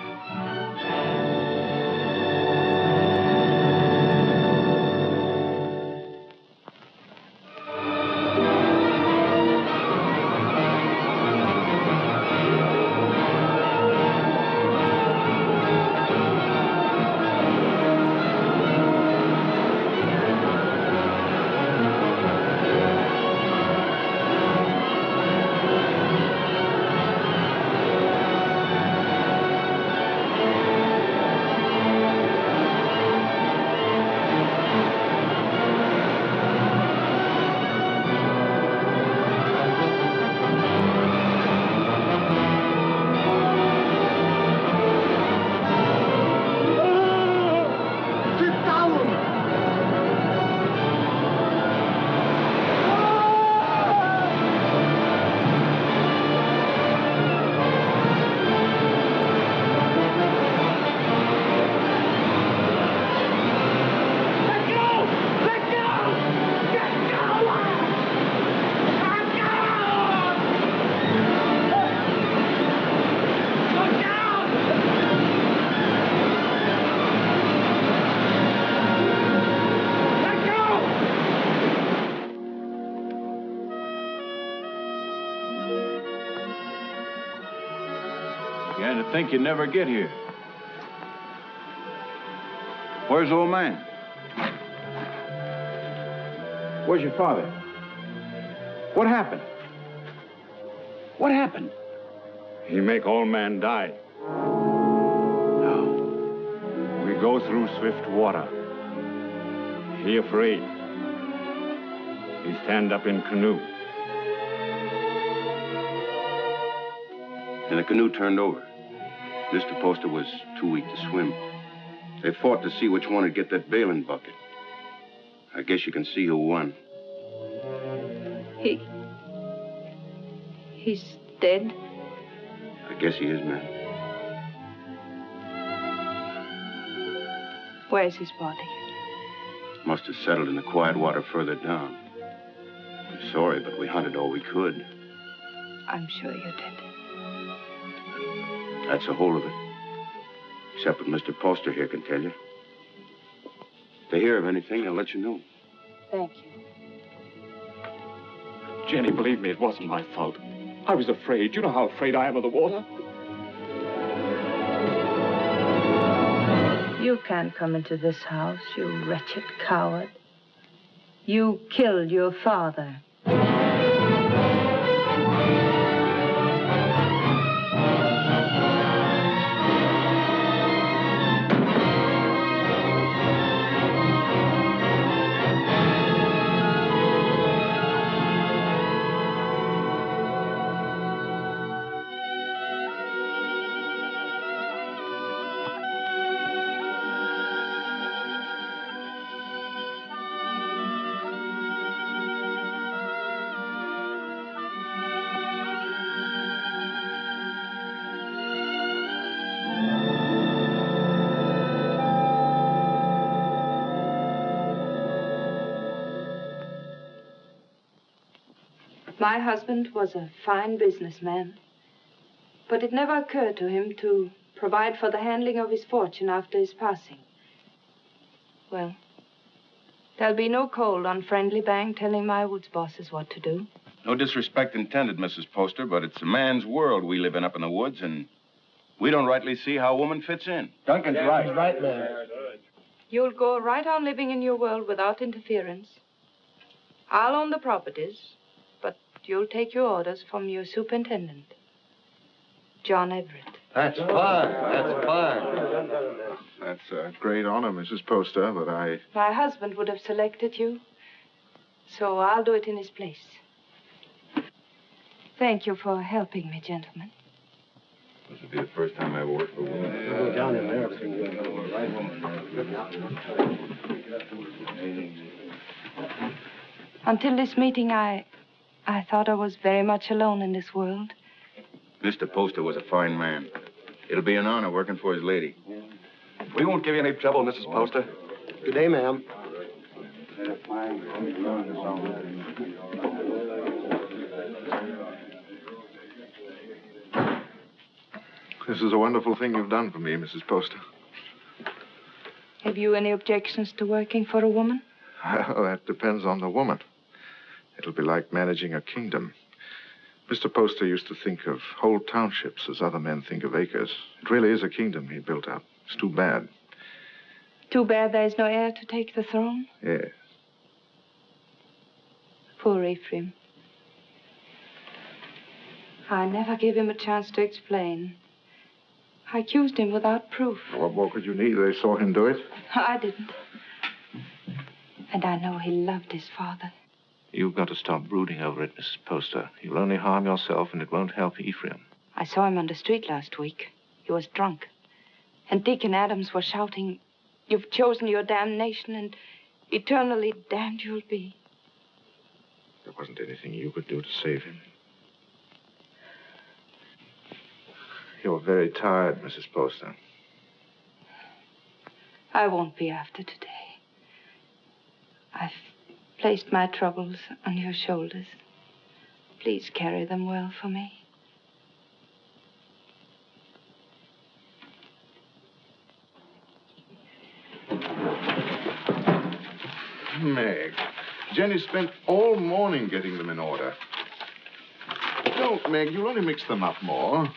Began to think you'd never get here. Where's the old man? Where's your father? What happened? What happened? He make old man die. Now, we go through swift water. He afraid. He stand up in canoe. And the canoe turned over. Mr. Poster was too weak to swim. They fought to see which one would get that bailing bucket. I guess you can see who won. He's dead? I guess he is, ma'am. Where's his body? Must have settled in the quiet water further down. I'm sorry, but we hunted all we could. I'm sure you did. That's the whole of it. Except what Mr. Poster here can tell you. If they hear of anything, they'll let you know. Thank you. Jenny, believe me, it wasn't my fault. I was afraid. You know how afraid I am of the water. You can't come into this house, you wretched coward. You killed your father. My husband was a fine businessman, but it never occurred to him to provide for the handling of his fortune after his passing. Well, there'll be no cold, unfriendly bang telling my woods bosses what to do. No disrespect intended, Mrs. Poster, but it's a man's world we live in up in the woods, and we don't rightly see how a woman fits in. Duncan's right. Right, man. You'll go right on living in your world without interference. I'll own the properties, but you'll take your orders from your superintendent, John Everett. That's fine. That's fine. That's a great honor, Mrs. Poster, but My husband would have selected you, so I'll do it in his place. Thank you for helping me, gentlemen. This will be the first time I ever worked for a woman. Go down in there. Until this meeting, I thought I was very much alone in this world. Mr. Poster was a fine man. It'll be an honor working for his lady. We won't give you any trouble, Mrs. Poster. Good day, ma'am. This is a wonderful thing you've done for me, Mrs. Poster. Have you any objections to working for a woman? Well, that depends on the woman. It'll be like managing a kingdom. Mr. Poster used to think of whole townships as other men think of acres. It really is a kingdom he built up. It's too bad. Too bad there's no heir to take the throne? Yes. Poor Ephraim. I never gave him a chance to explain. I accused him without proof. What more could you need? They saw him do it. I didn't. And I know he loved his father. You've got to stop brooding over it, Mrs. Poster. You'll only harm yourself, and it won't help Ephraim. I saw him on the street last week. He was drunk. And Deacon Adams was shouting, "You've chosen your damnation, and eternally damned you'll be." There wasn't anything you could do to save him. You're very tired, Mrs. Poster. I won't be after today. I've placed my troubles on your shoulders. Please carry them well for me. Meg, Jenny spent all morning getting them in order. Don't, Meg. You'll only mix them up more.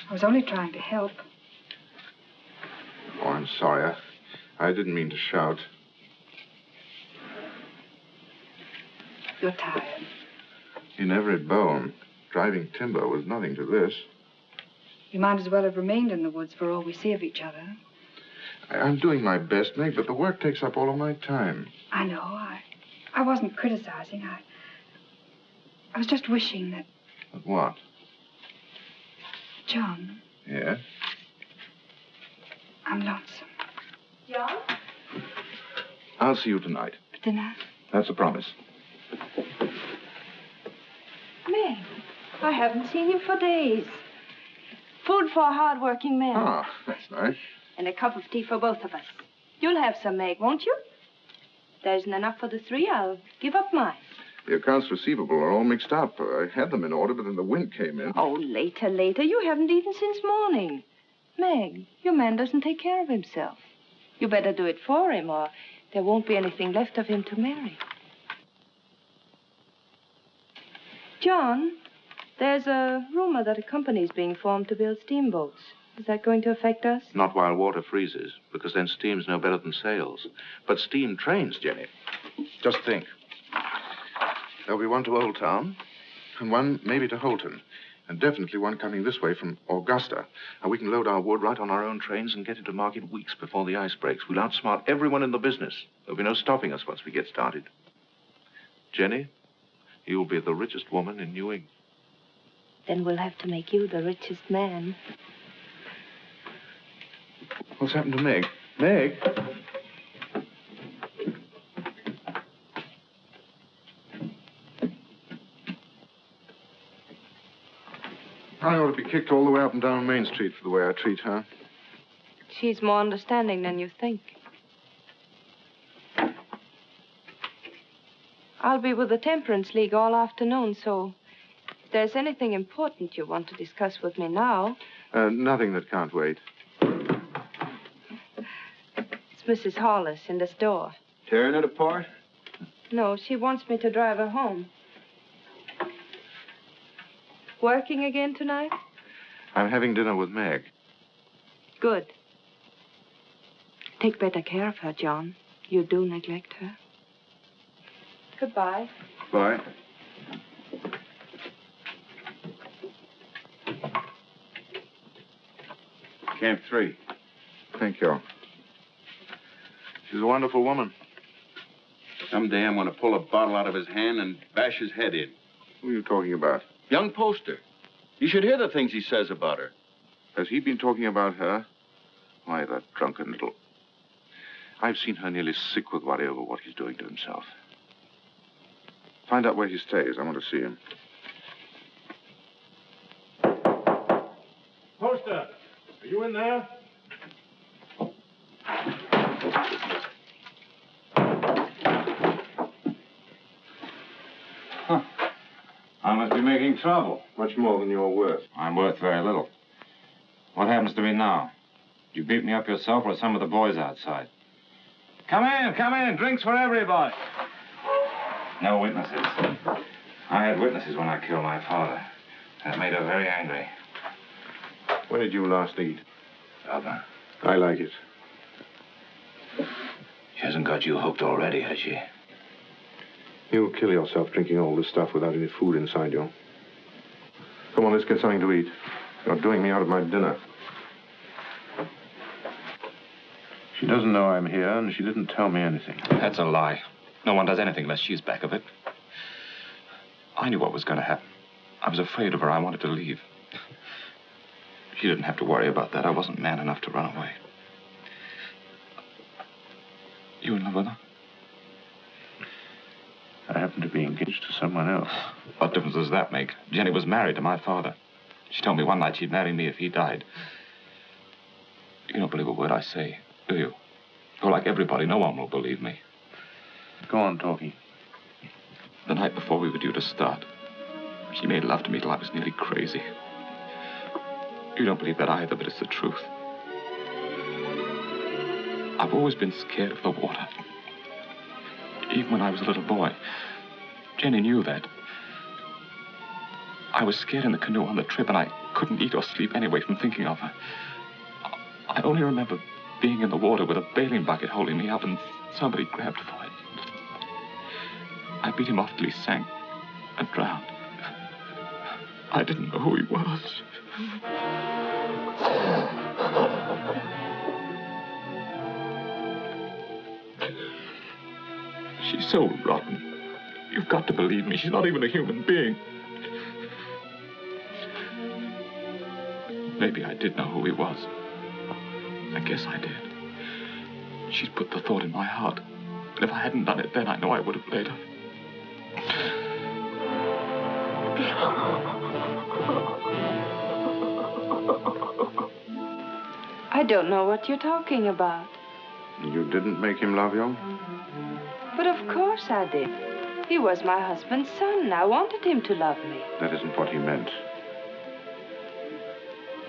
I was only trying to help. Oh, I'm sorry. I didn't mean to shout. You're tired. In every bone, driving timber was nothing to this. You might as well have remained in the woods for all we see of each other. I'm doing my best, Meg, but the work takes up all of my time. I know. I wasn't criticizing. I was just wishing that... But what? John, Yes? I'm lonesome. John? I'll see you tonight. For dinner? That's a promise. Meg, I haven't seen you for days. Food for a hard-working man. Ah, that's nice. And a cup of tea for both of us. You'll have some, Meg, won't you? There isn't enough for the three. I'll give up mine. The accounts receivable are all mixed up. I had them in order, but then the wind came in. Oh, later. You haven't eaten since morning. Meg, your man doesn't take care of himself. You better do it for him, or there won't be anything left of him to marry. John, there's a rumor that a company's being formed to build steamboats. Is that going to affect us? Not while water freezes, because then steam's no better than sails. But steam trains, Jenny. Just think. There'll be one to Old Town, and one maybe to Holton, and definitely one coming this way from Augusta. And we can load our wood right on our own trains and get into market weeks before the ice breaks. We'll outsmart everyone in the business. There'll be no stopping us once we get started. Jenny, you'll be the richest woman in New England. Then we'll have to make you the richest man. What's happened to Meg? Meg? I ought to be kicked all the way up and down Main Street for the way I treat her. She's more understanding than you think. I'll be with the Temperance League all afternoon, so if there's anything important you want to discuss with me now... Nothing that can't wait. It's Mrs. Hollis in the store. Tearing it apart? No, she wants me to drive her home. Working again tonight? I'm having dinner with Meg. Good. Take better care of her, John. You do neglect her. Goodbye. Bye. Camp 3. Thank you. She's a wonderful woman. Someday I'm going to pull a bottle out of his hand and bash his head in. Who are you talking about? Young Poster. You should hear the things he says about her. Has he been talking about her? Why, that drunken little... I've seen her nearly sick with worry over what he's doing to himself. Find out where he stays. I want to see him. Poster, are you in there? I must be making trouble. Much more than you're worth. I'm worth very little. What happens to me now? Did you beat me up yourself or some of the boys outside? Come in. Drinks for everybody. No witnesses. I had witnesses when I killed my father. That made her very angry. When did you last eat? Other. I like it. She hasn't got you hooked already, has she? You'll kill yourself drinking all this stuff without any food inside you. Come on, let's get something to eat. You're doing me out of my dinner. She doesn't know I'm here, and she didn't tell me anything. That's a lie. No one does anything unless she's back of it. I knew what was going to happen. I was afraid of her. I wanted to leave. She didn't have to worry about that. I wasn't man enough to run away. You in love with her? I happen to be engaged to someone else. What difference does that make? Jenny was married to my father. She told me one night she'd marry me if he died. You don't believe a word I say, do you? You're like everybody. No one will believe me. Go on talking. The night before we were due to start, she made love to me till I was nearly crazy. You don't believe that either, but it's the truth. I've always been scared of the water. Even when I was a little boy. Jenny knew that. I was scared in the canoe on the trip, and I couldn't couldn't eat or sleep anyway from thinking of her. I only remember being in the water with a bailing bucket holding me up, and somebody grabbed for it. I beat him off till he sank and drowned. I didn't know who he was. She's so rotten. You've got to believe me. She's not even a human being. Maybe I did know who he was. I guess I did. She'd put the thought in my heart. And if I hadn't done it then, I know I would have later. I don't know what you're talking about. You didn't make him love you? But of course I did. He was my husband's son. I wanted him to love me. That isn't what he meant.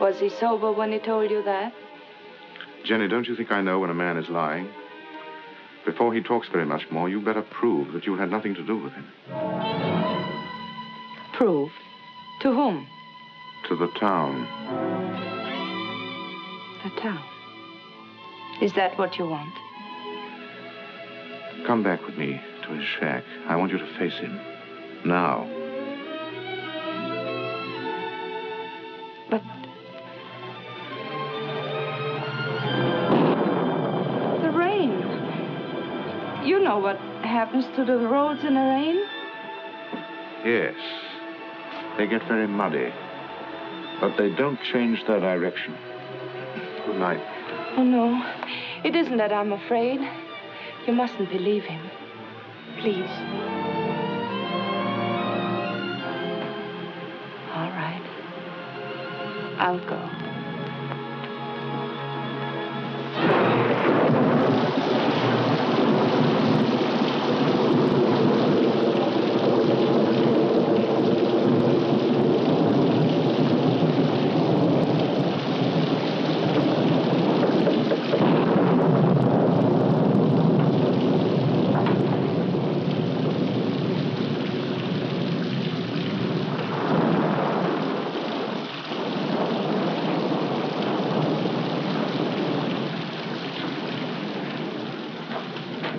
Was he sober when he told you that? Jenny, don't you think I know when a man is lying? Before he talks very much more, you better prove that you had nothing to do with him. Prove? To whom? To the town. The town. Is that what you want? Come back with me to his shack. I want you to face him. Now. But... the rain. You know what happens to the roads in the rain? Yes. They get very muddy. But they don't change their direction. Good night. Oh, no. It isn't that I'm afraid. You mustn't believe him. Please. All right. I'll go.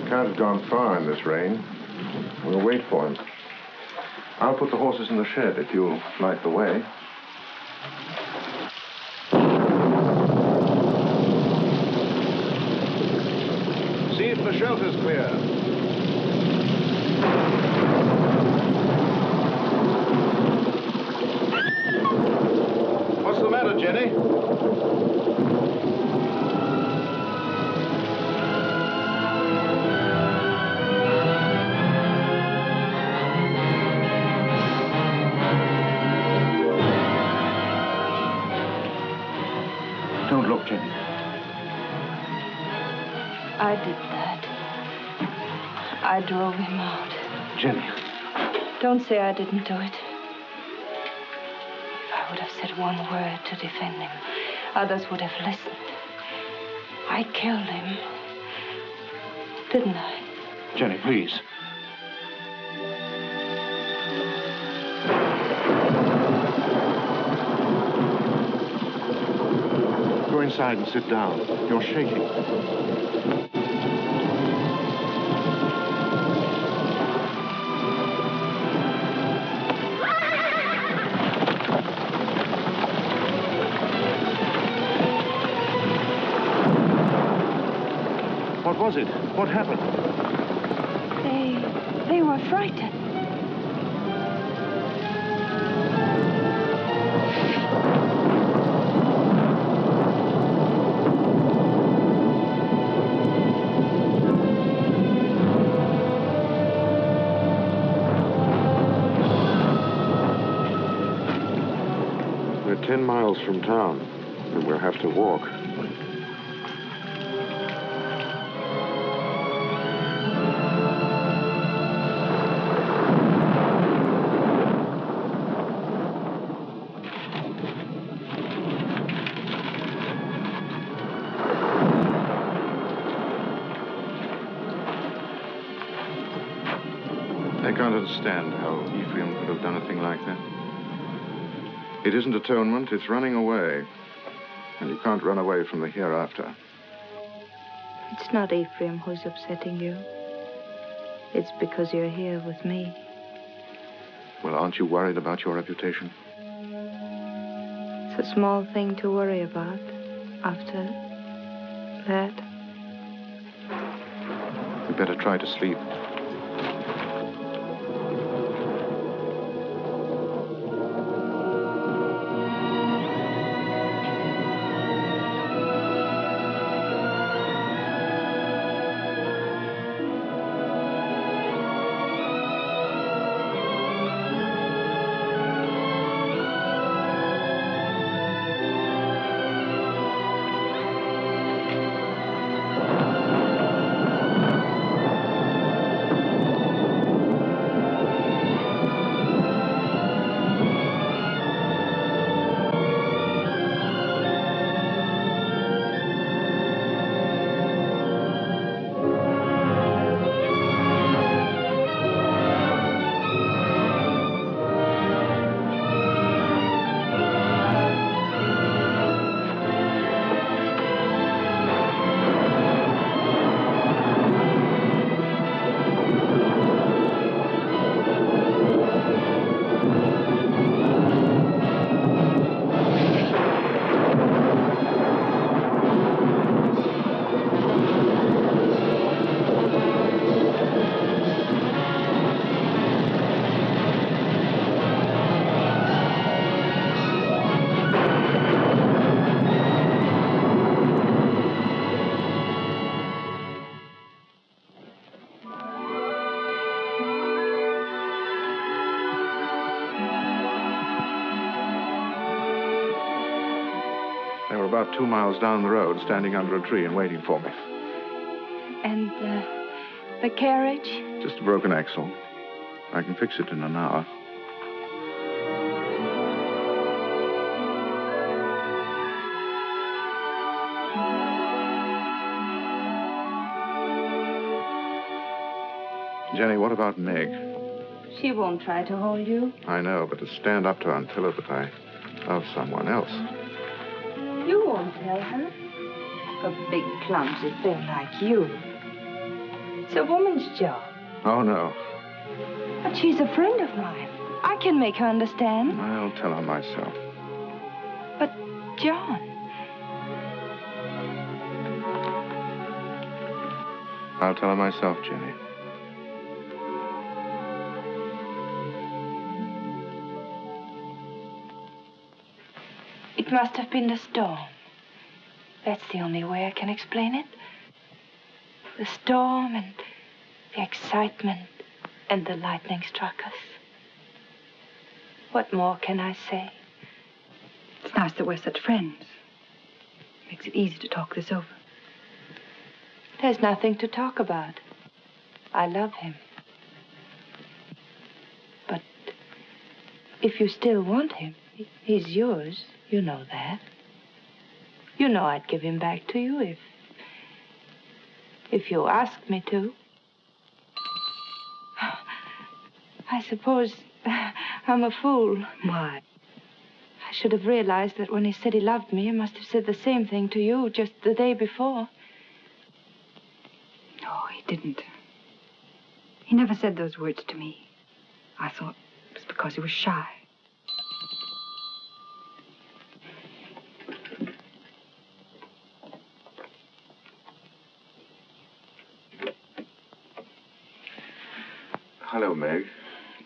Can't have gone far in this rain. We'll wait for him. I'll put the horses in the shed if you'll light the way. See if the shelter's clear. What's the matter, Jenny? Don't look, Jenny. I did that. I drove him out. Jenny. Don't say I didn't do it. If I would have said one word to defend him, others would have listened. I killed him. Didn't I? Jenny, please. Go inside and sit down. You're shaking. What was it? What happened? They were frightened. We're 10 miles from town, and we'll have to walk. I can't understand how Ephraim could have done a thing like that. It isn't atonement, it's running away. And you can't run away from the hereafter. It's not Ephraim who's upsetting you. It's because you're here with me. Well, aren't you worried about your reputation? It's a small thing to worry about after that. We better try to sleep. About 2 miles down the road, standing under a tree and waiting for me. And the carriage? Just a broken axle. I can fix it in an hour. Jenny, what about Meg? She won't try to hold you. I know, but to stand up to her and tell her that I love someone else. You won't tell her. A big, clumsy thing like you. It's a woman's job. Oh, no. But she's a friend of mine. I can make her understand. I'll tell her myself. But, John... I'll tell her myself, Jenny. It must have been the storm. That's the only way I can explain it. The storm and the excitement and the lightning struck us. What more can I say? It's nice that we're such friends. Makes it easy to talk this over. There's nothing to talk about. I love him. But if you still want him, he's yours. You know that. You know I'd give him back to you if you asked me to. I suppose I'm a fool. Why? I should have realized that when he said he loved me, he must have said the same thing to you just the day before. No, he didn't. He never said those words to me. I thought it was because he was shy. Hello, Meg.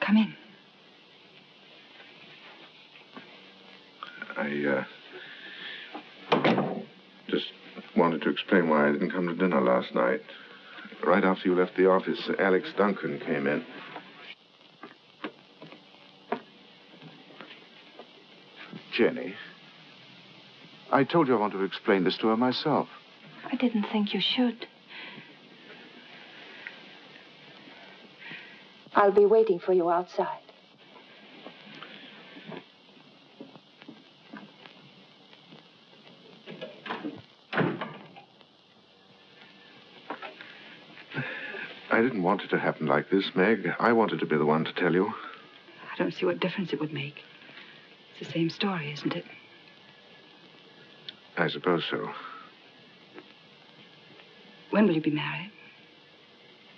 Come in. I just wanted to explain why I didn't come to dinner last night. Right after you left the office, Alex Duncan came in. Jenny, I told you I wanted to explain this to her myself. I didn't think you should. I'll be waiting for you outside. I didn't want it to happen like this, Meg. I wanted to be the one to tell you. I don't see what difference it would make. It's the same story, isn't it? I suppose so. When will you be married?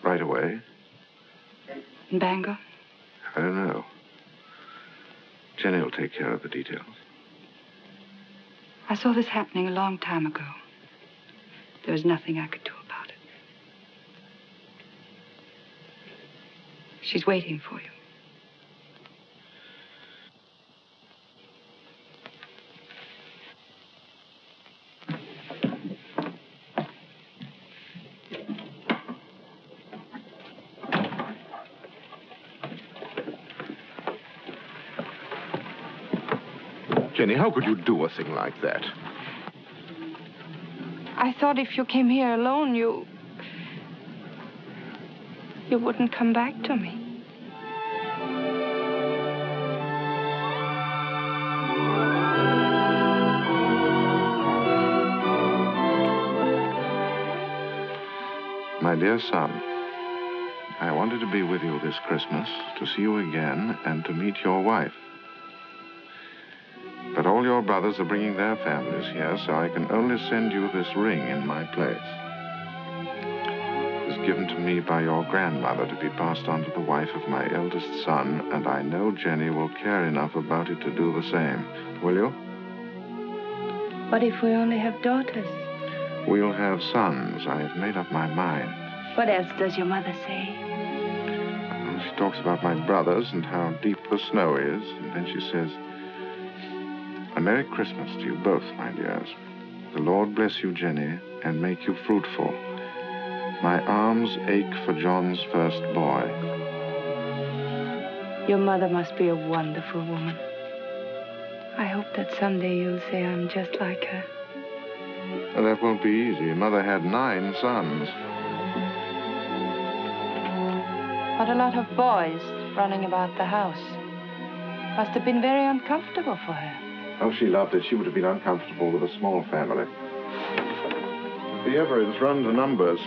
Right away? In Bangor? I don't know. Jenny will take care of the details. I saw this happening a long time ago. There was nothing I could do about it. She's waiting for you. Jenny, how could you do a thing like that? I thought if you came here alone, you wouldn't come back to me. My dear son, I wanted to be with you this Christmas, to see you again, and to meet your wife. But all your brothers are bringing their families here, so I can only send you this ring in my place. It was given to me by your grandmother to be passed on to the wife of my eldest son, and I know Jenny will care enough about it to do the same. Will you? What if we only have daughters? We'll have sons. I have made up my mind. What else does your mother say? Well, she talks about my brothers and how deep the snow is, and then she says, "A Merry Christmas to you both, my dears. The Lord bless you, Jenny, and make you fruitful. My arms ache for John's first boy." Your mother must be a wonderful woman. I hope that someday you'll say I'm just like her. Well, that won't be easy. Mother had 9 sons. What a lot of boys running about the house. Must have been very uncomfortable for her. Oh, she loved it. She would have been uncomfortable with a small family. The Everetts run to numbers.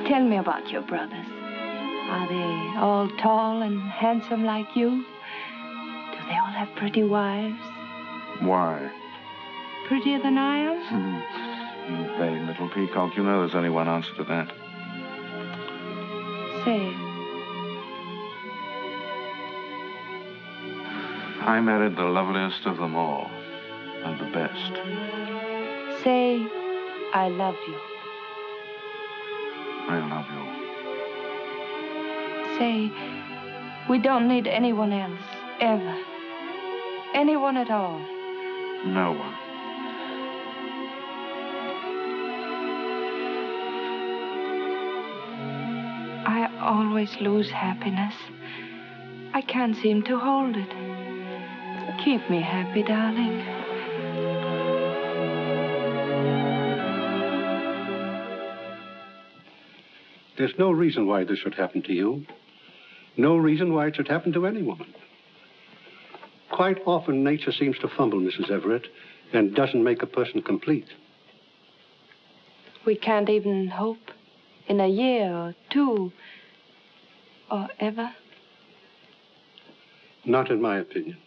Tell me about your brothers. Are they all tall and handsome like you? Do they all have pretty wives? Why? Prettier than I am? You vain little peacock. You know there's only one answer to that. Say it. I married the loveliest of them all, and the best. Say, I love you. I love you. Say, we don't need anyone else, ever. Anyone at all. No one. I always lose happiness. I can't seem to hold it. Keep me happy, darling. There's no reason why this should happen to you. No reason why it should happen to any woman. Quite often, nature seems to fumble, Mrs. Everett, and doesn't make a person complete. We can't even hope in a year or 2 or ever. Not in my opinion.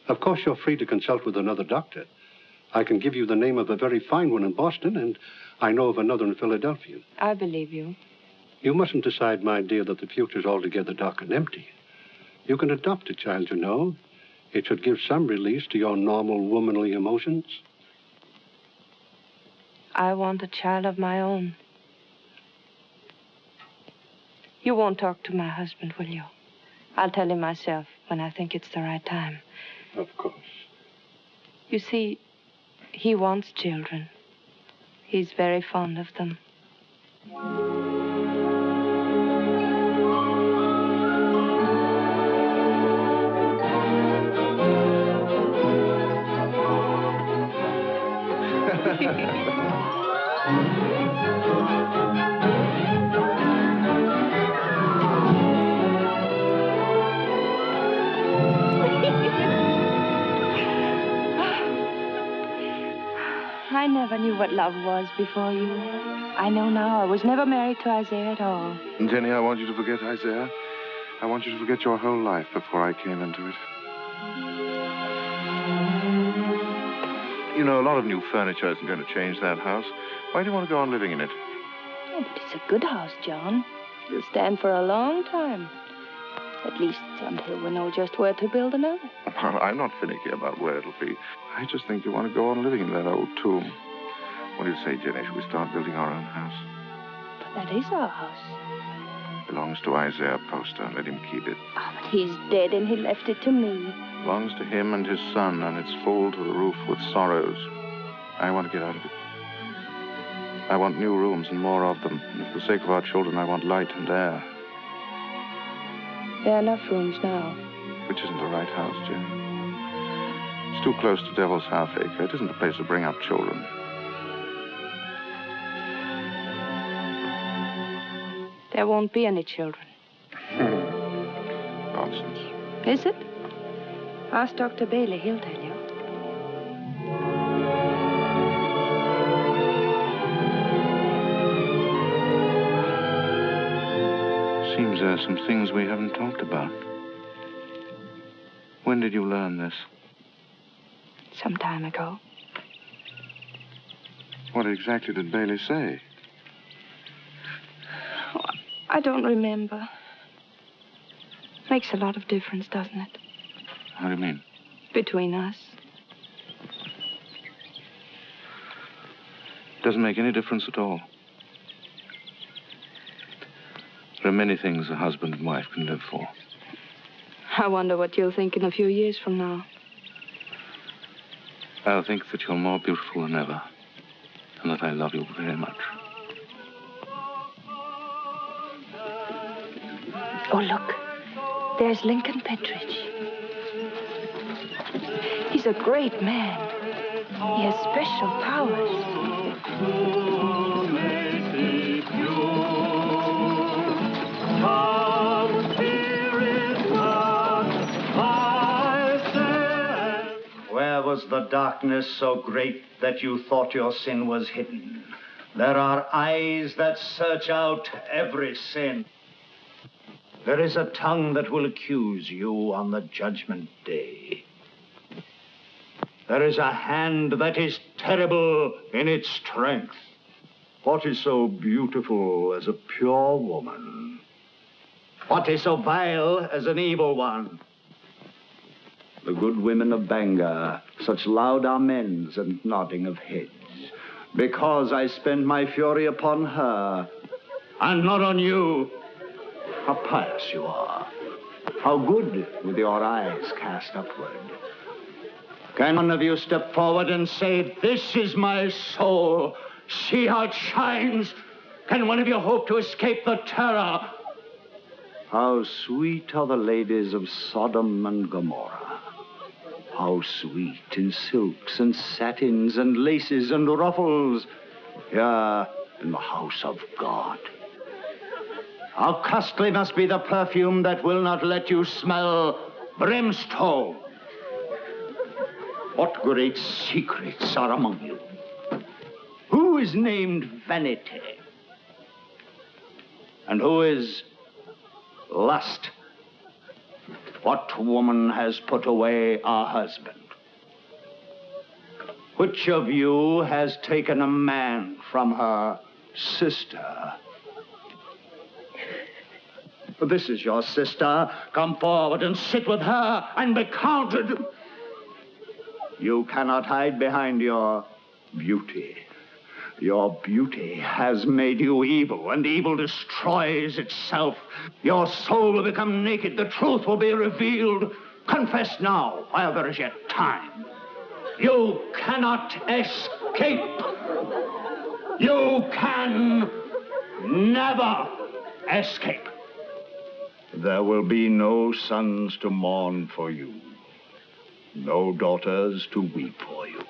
Of course, you're free to consult with another doctor. I can give you the name of a very fine one in Boston, and I know of another in Philadelphia. I believe you. You mustn't decide, my dear, that the future's altogether dark and empty. You can adopt a child, you know. It should give some release to your normal womanly emotions. I want a child of my own. You won't talk to my husband, will you? I'll tell him myself when I think it's the right time. Of course. You see, he wants children. He's very fond of them. I never knew what love was before you. I know now I was never married to Isaiah at all. Jenny, I want you to forget Isaiah. I want you to forget your whole life before I came into it. You know, a lot of new furniture isn't going to change that house. Why do you want to go on living in it? Oh, but it's a good house, John. It'll stand for a long time. At least until we know just where to build another. Well, I'm not finicky about where it'll be. I just think you want to go on living in that old tomb. What do you say, Jenny? Should we start building our own house? But that is our house. It belongs to Isaiah Poster. Let him keep it. Oh, but he's dead and he left it to me. It belongs to him and his son, and it's full to the roof with sorrows. I want to get out of it. I want new rooms and more of them. And for the sake of our children, I want light and air. There are enough rooms now. Which isn't the right house, Jenny. It's too close to Devil's Half-Acre. It isn't the place to bring up children. There won't be any children. Nonsense. Is it? Ask Dr. Bailey. He'll tell you. Seems there are some things we haven't talked about. When did you learn this? Some time ago. What exactly did Bailey say? Oh, I don't remember. Makes a lot of difference, doesn't it? How do you mean? Between us. Doesn't make any difference at all. There are many things a husband and wife can live for. I wonder what you'll think in a few years from now. I'll think that you're more beautiful than ever, and that I love you very much. Oh, look. There's Lincoln Pentridge. He's a great man. He has special powers. Where was the darkness so great that you thought your sin was hidden? There are eyes that search out every sin. There is a tongue that will accuse you on the judgment day. There is a hand that is terrible in its strength. What is so beautiful as a pure woman? What is so vile as an evil one? The good women of Bangor, such loud amens and nodding of heads, because I spend my fury upon her, and not on you. How pious you are. How good with your eyes cast upward. Can one of you step forward and say, "This is my soul. See how it shines"? Can one of you hope to escape the terror? How sweet are the ladies of Sodom and Gomorrah. How sweet in silks and satins and laces and ruffles, here in the house of God. How costly must be the perfume that will not let you smell brimstone. What great secrets are among you? Who is named Vanity? And who is Lust? What woman has put away her husband? Which of you has taken a man from her sister? This is your sister. Come forward and sit with her and be counted. You cannot hide behind your beauty. Your beauty has made you evil, and evil destroys itself. Your soul will become naked. The truth will be revealed. Confess now, while there is yet time. You cannot escape. You can never escape. There will be no sons to mourn for you, no daughters to weep for you.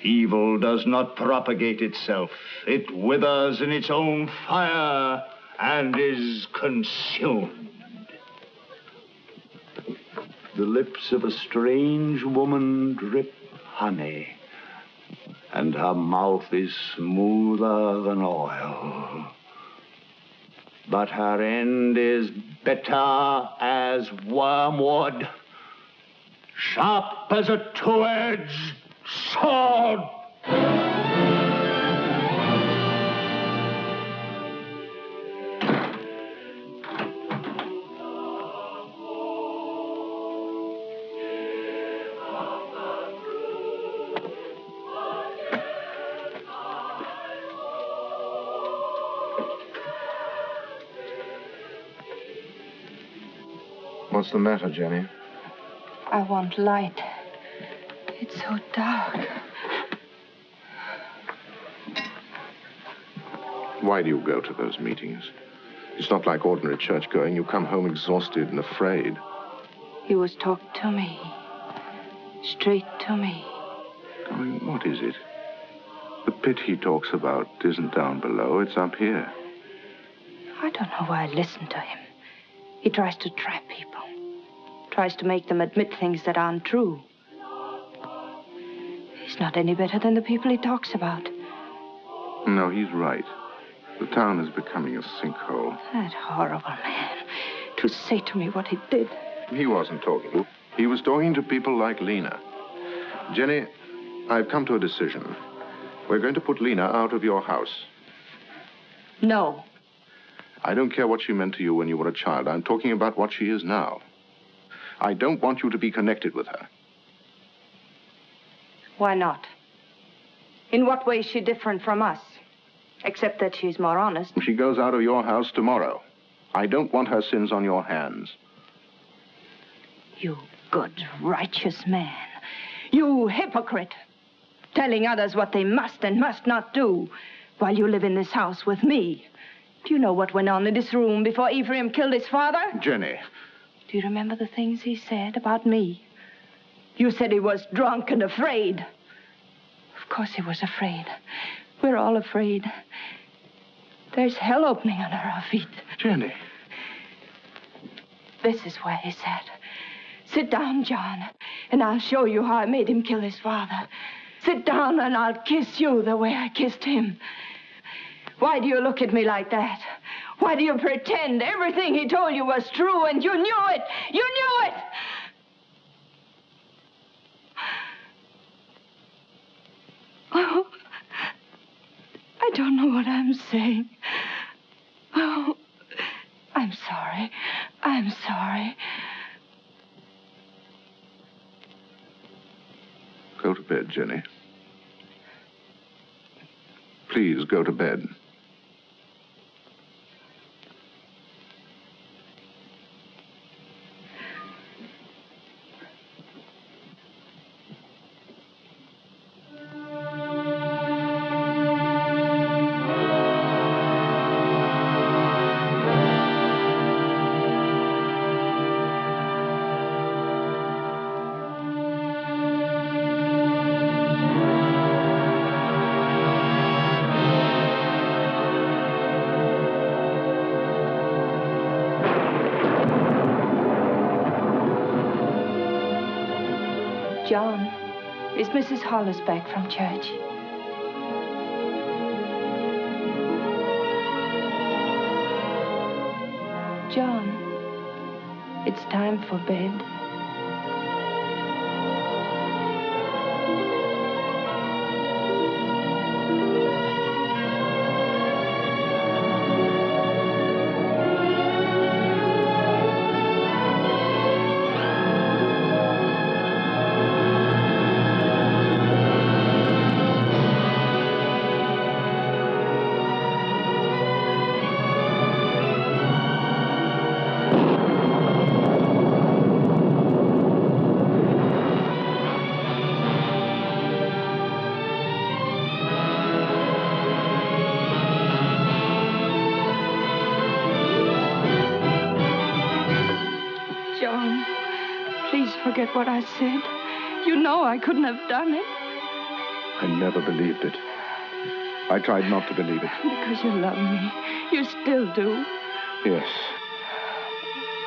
Evil does not propagate itself. It withers in its own fire and is consumed. The lips of a strange woman drip honey, and her mouth is smoother than oil. but her end is bitter as wormwood, sharp as a two-edged sword. What's the matter, Jenny? I want light. It's so dark. Why do you go to those meetings? It's not like ordinary church going. You come home exhausted and afraid. He was talking to me. Straight to me. I mean, what is it? The pit he talks about isn't down below, it's up here. I don't know why I listen to him. He tries to trap people. Tries to make them admit things that aren't true. He's not any better than the people he talks about. No, he's right. The town is becoming a sinkhole. That horrible man. To say to me what he did. He wasn't talking. He was talking to people like Lena. Jenny, I've come to a decision. We're going to put Lena out of your house. No. I don't care what she meant to you when you were a child. I'm talking about what she is now. I don't want you to be connected with her. Why not? In what way is she different from us? Except that she's more honest. She goes out of your house tomorrow. I don't want her sins on your hands. You good, righteous man. You hypocrite. Telling others what they must and must not do while you live in this house with me. Do you know what went on in this room before Ephraim killed his father? Jenny. Do you remember the things he said about me? You said he was drunk and afraid. Of course he was afraid. We're all afraid. There's hell opening under our feet. Jenny. This is where he sat. Sit down, John, and I'll show you how I made him kill his father. Sit down and I'll kiss you the way I kissed him. Why do you look at me like that? Why do you pretend everything he told you was true and you knew it? You knew it! Oh, I don't know what I'm saying. Oh, I'm sorry. I'm sorry. Go to bed, Jenny. Please go to bed. John, is Mrs. Hollis back from church? John, it's time for bed. Forget what I said. You know I couldn't have done it. I never believed it. I tried not to believe it. Because you love me. You still do. Yes.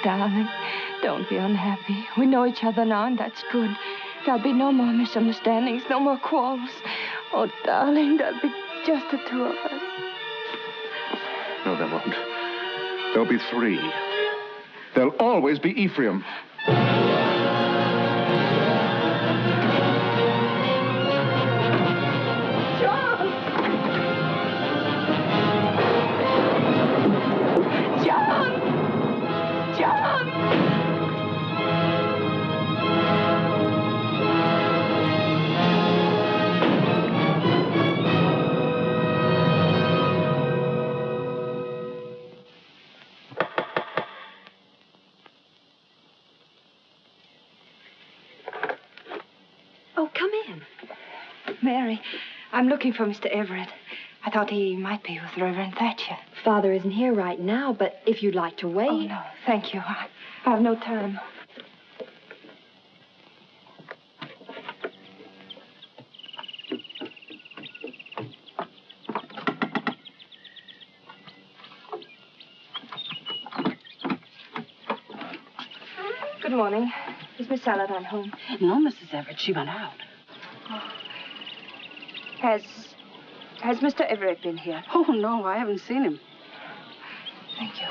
Darling, don't be unhappy. We know each other now, and that's good. There'll be no more misunderstandings, no more quarrels. Oh, darling, there'll be just the two of us. No, there won't. There'll be 3. There'll always be Ephraim. Mary, I'm looking for Mr. Everett. I thought he might be with Reverend Thatcher. Father isn't here right now, but if you'd like to wait... Oh, no, thank you. I have no time. Good morning. Is Miss Saladin home? No, Mrs. Everett. She went out. Oh. Has Mr. Everett been here? Oh, no, I haven't seen him. Thank you.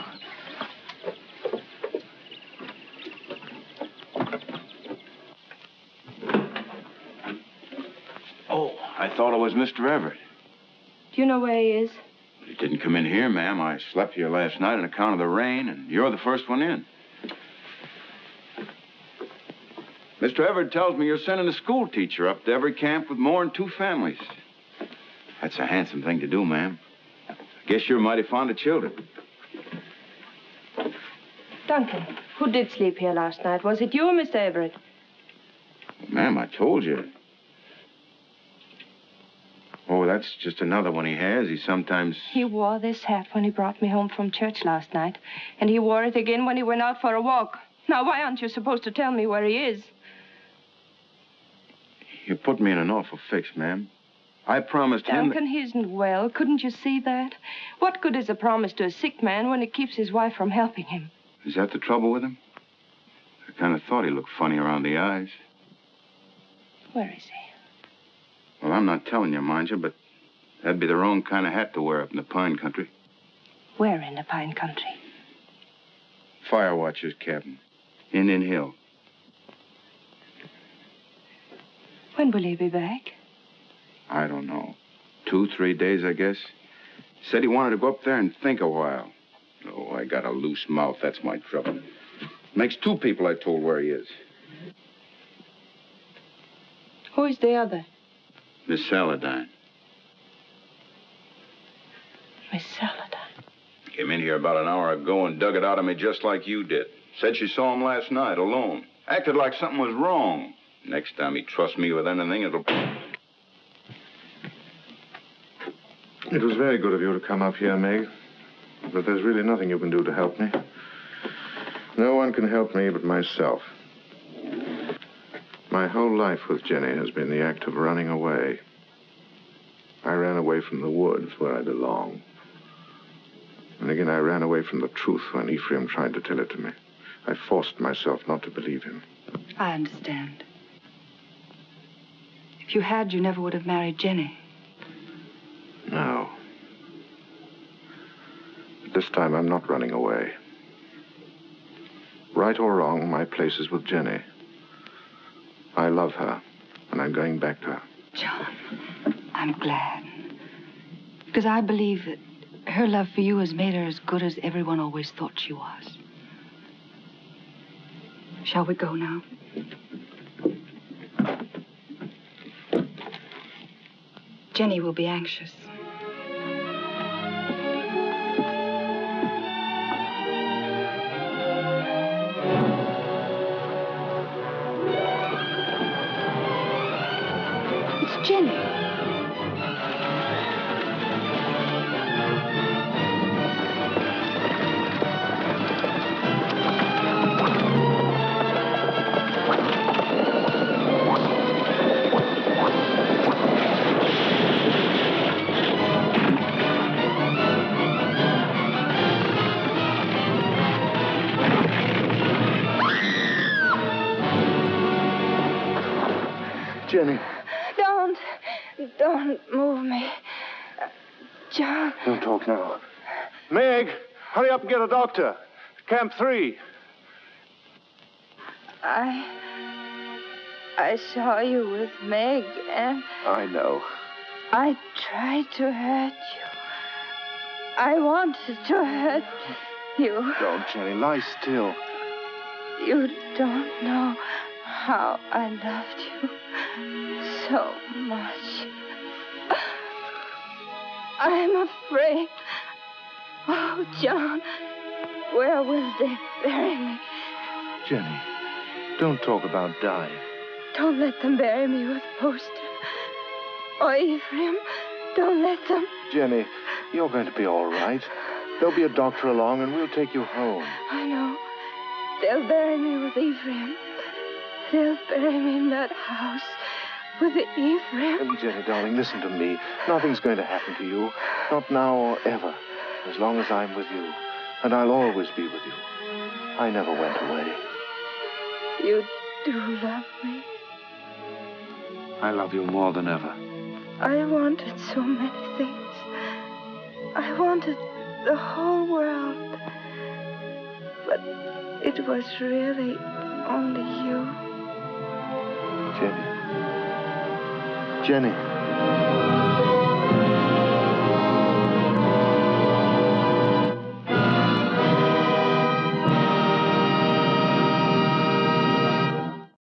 Oh, I thought it was Mr. Everett. Do you know where he is? He didn't come in here, ma'am. I slept here last night on account of the rain, and you're the first one in. Mr. Everett tells me you're sending a school teacher up to every camp with more than 2 families. That's a handsome thing to do, ma'am. I guess you're mighty fond of children. Duncan, who did sleep here last night? Was it you or Mr. Everett? Ma'am, I told you. Oh, that's just another one he has. He sometimes... He wore this hat when he brought me home from church last night. And he wore it again when he went out for a walk. Now, why aren't you supposed to tell me where he is? You put me in an awful fix, ma'am. I promised him... Duncan, he isn't well. Couldn't you see that? What good is a promise to a sick man when it keeps his wife from helping him? Is that the trouble with him? I kind of thought he looked funny around the eyes. Where is he? Well, I'm not telling you, mind you, but that'd be the wrong kind of hat to wear up in the pine country. Where in the pine country? Fire watcher's cabin. Indian Hill. When will he be back? I don't know. 2, 3 days, I guess. Said he wanted to go up there and think a while. Oh, I got a loose mouth. That's my trouble. Makes 2 people I told where he is. Who is the other? Miss Saladin. Miss Saladin. Came in here about an hour ago and dug it out of me just like you did. Said she saw him last night alone. Acted like something was wrong. Next time he trusts me with anything, it'll... It was very good of you to come up here, Meg. But there's really nothing you can do to help me. No one can help me but myself. My whole life with Jenny has been the act of running away. I ran away from the woods where I belong. And again, I ran away from the truth when Ephraim tried to tell it to me. I forced myself not to believe him. I understand. If you had, you never would have married Jenny. No. But this time, I'm not running away. Right or wrong, my place is with Jenny. I love her, and I'm going back to her. John, I'm glad. Because I believe that her love for you has made her as good as everyone always thought she was. Shall we go now? Jenny will be anxious. It's Jenny. Jenny. Don't move me. John. Don't talk now. Meg! Hurry up and get a doctor. Camp 3. I saw you with Meg, and I know. I tried to hurt you. I wanted to hurt you. Don't, Jenny. Lie still. You don't know how I loved you so much. I'm afraid. Oh, John, where will they bury me? Jenny, don't talk about dying. Don't let them bury me with Poster. Or Ephraim, don't let them. Jenny, you're going to be all right. There'll be a doctor along, and we'll take you home. I know. They'll bury me with Ephraim. They'll bury me in that house with Ephraim. Jenny, darling, listen to me. Nothing's going to happen to you. Not now or ever. As long as I'm with you. And I'll always be with you. I never went away. You do love me. I love you more than ever. I wanted so many things. I wanted the whole world. But it was really only you. Jenny. Jenny.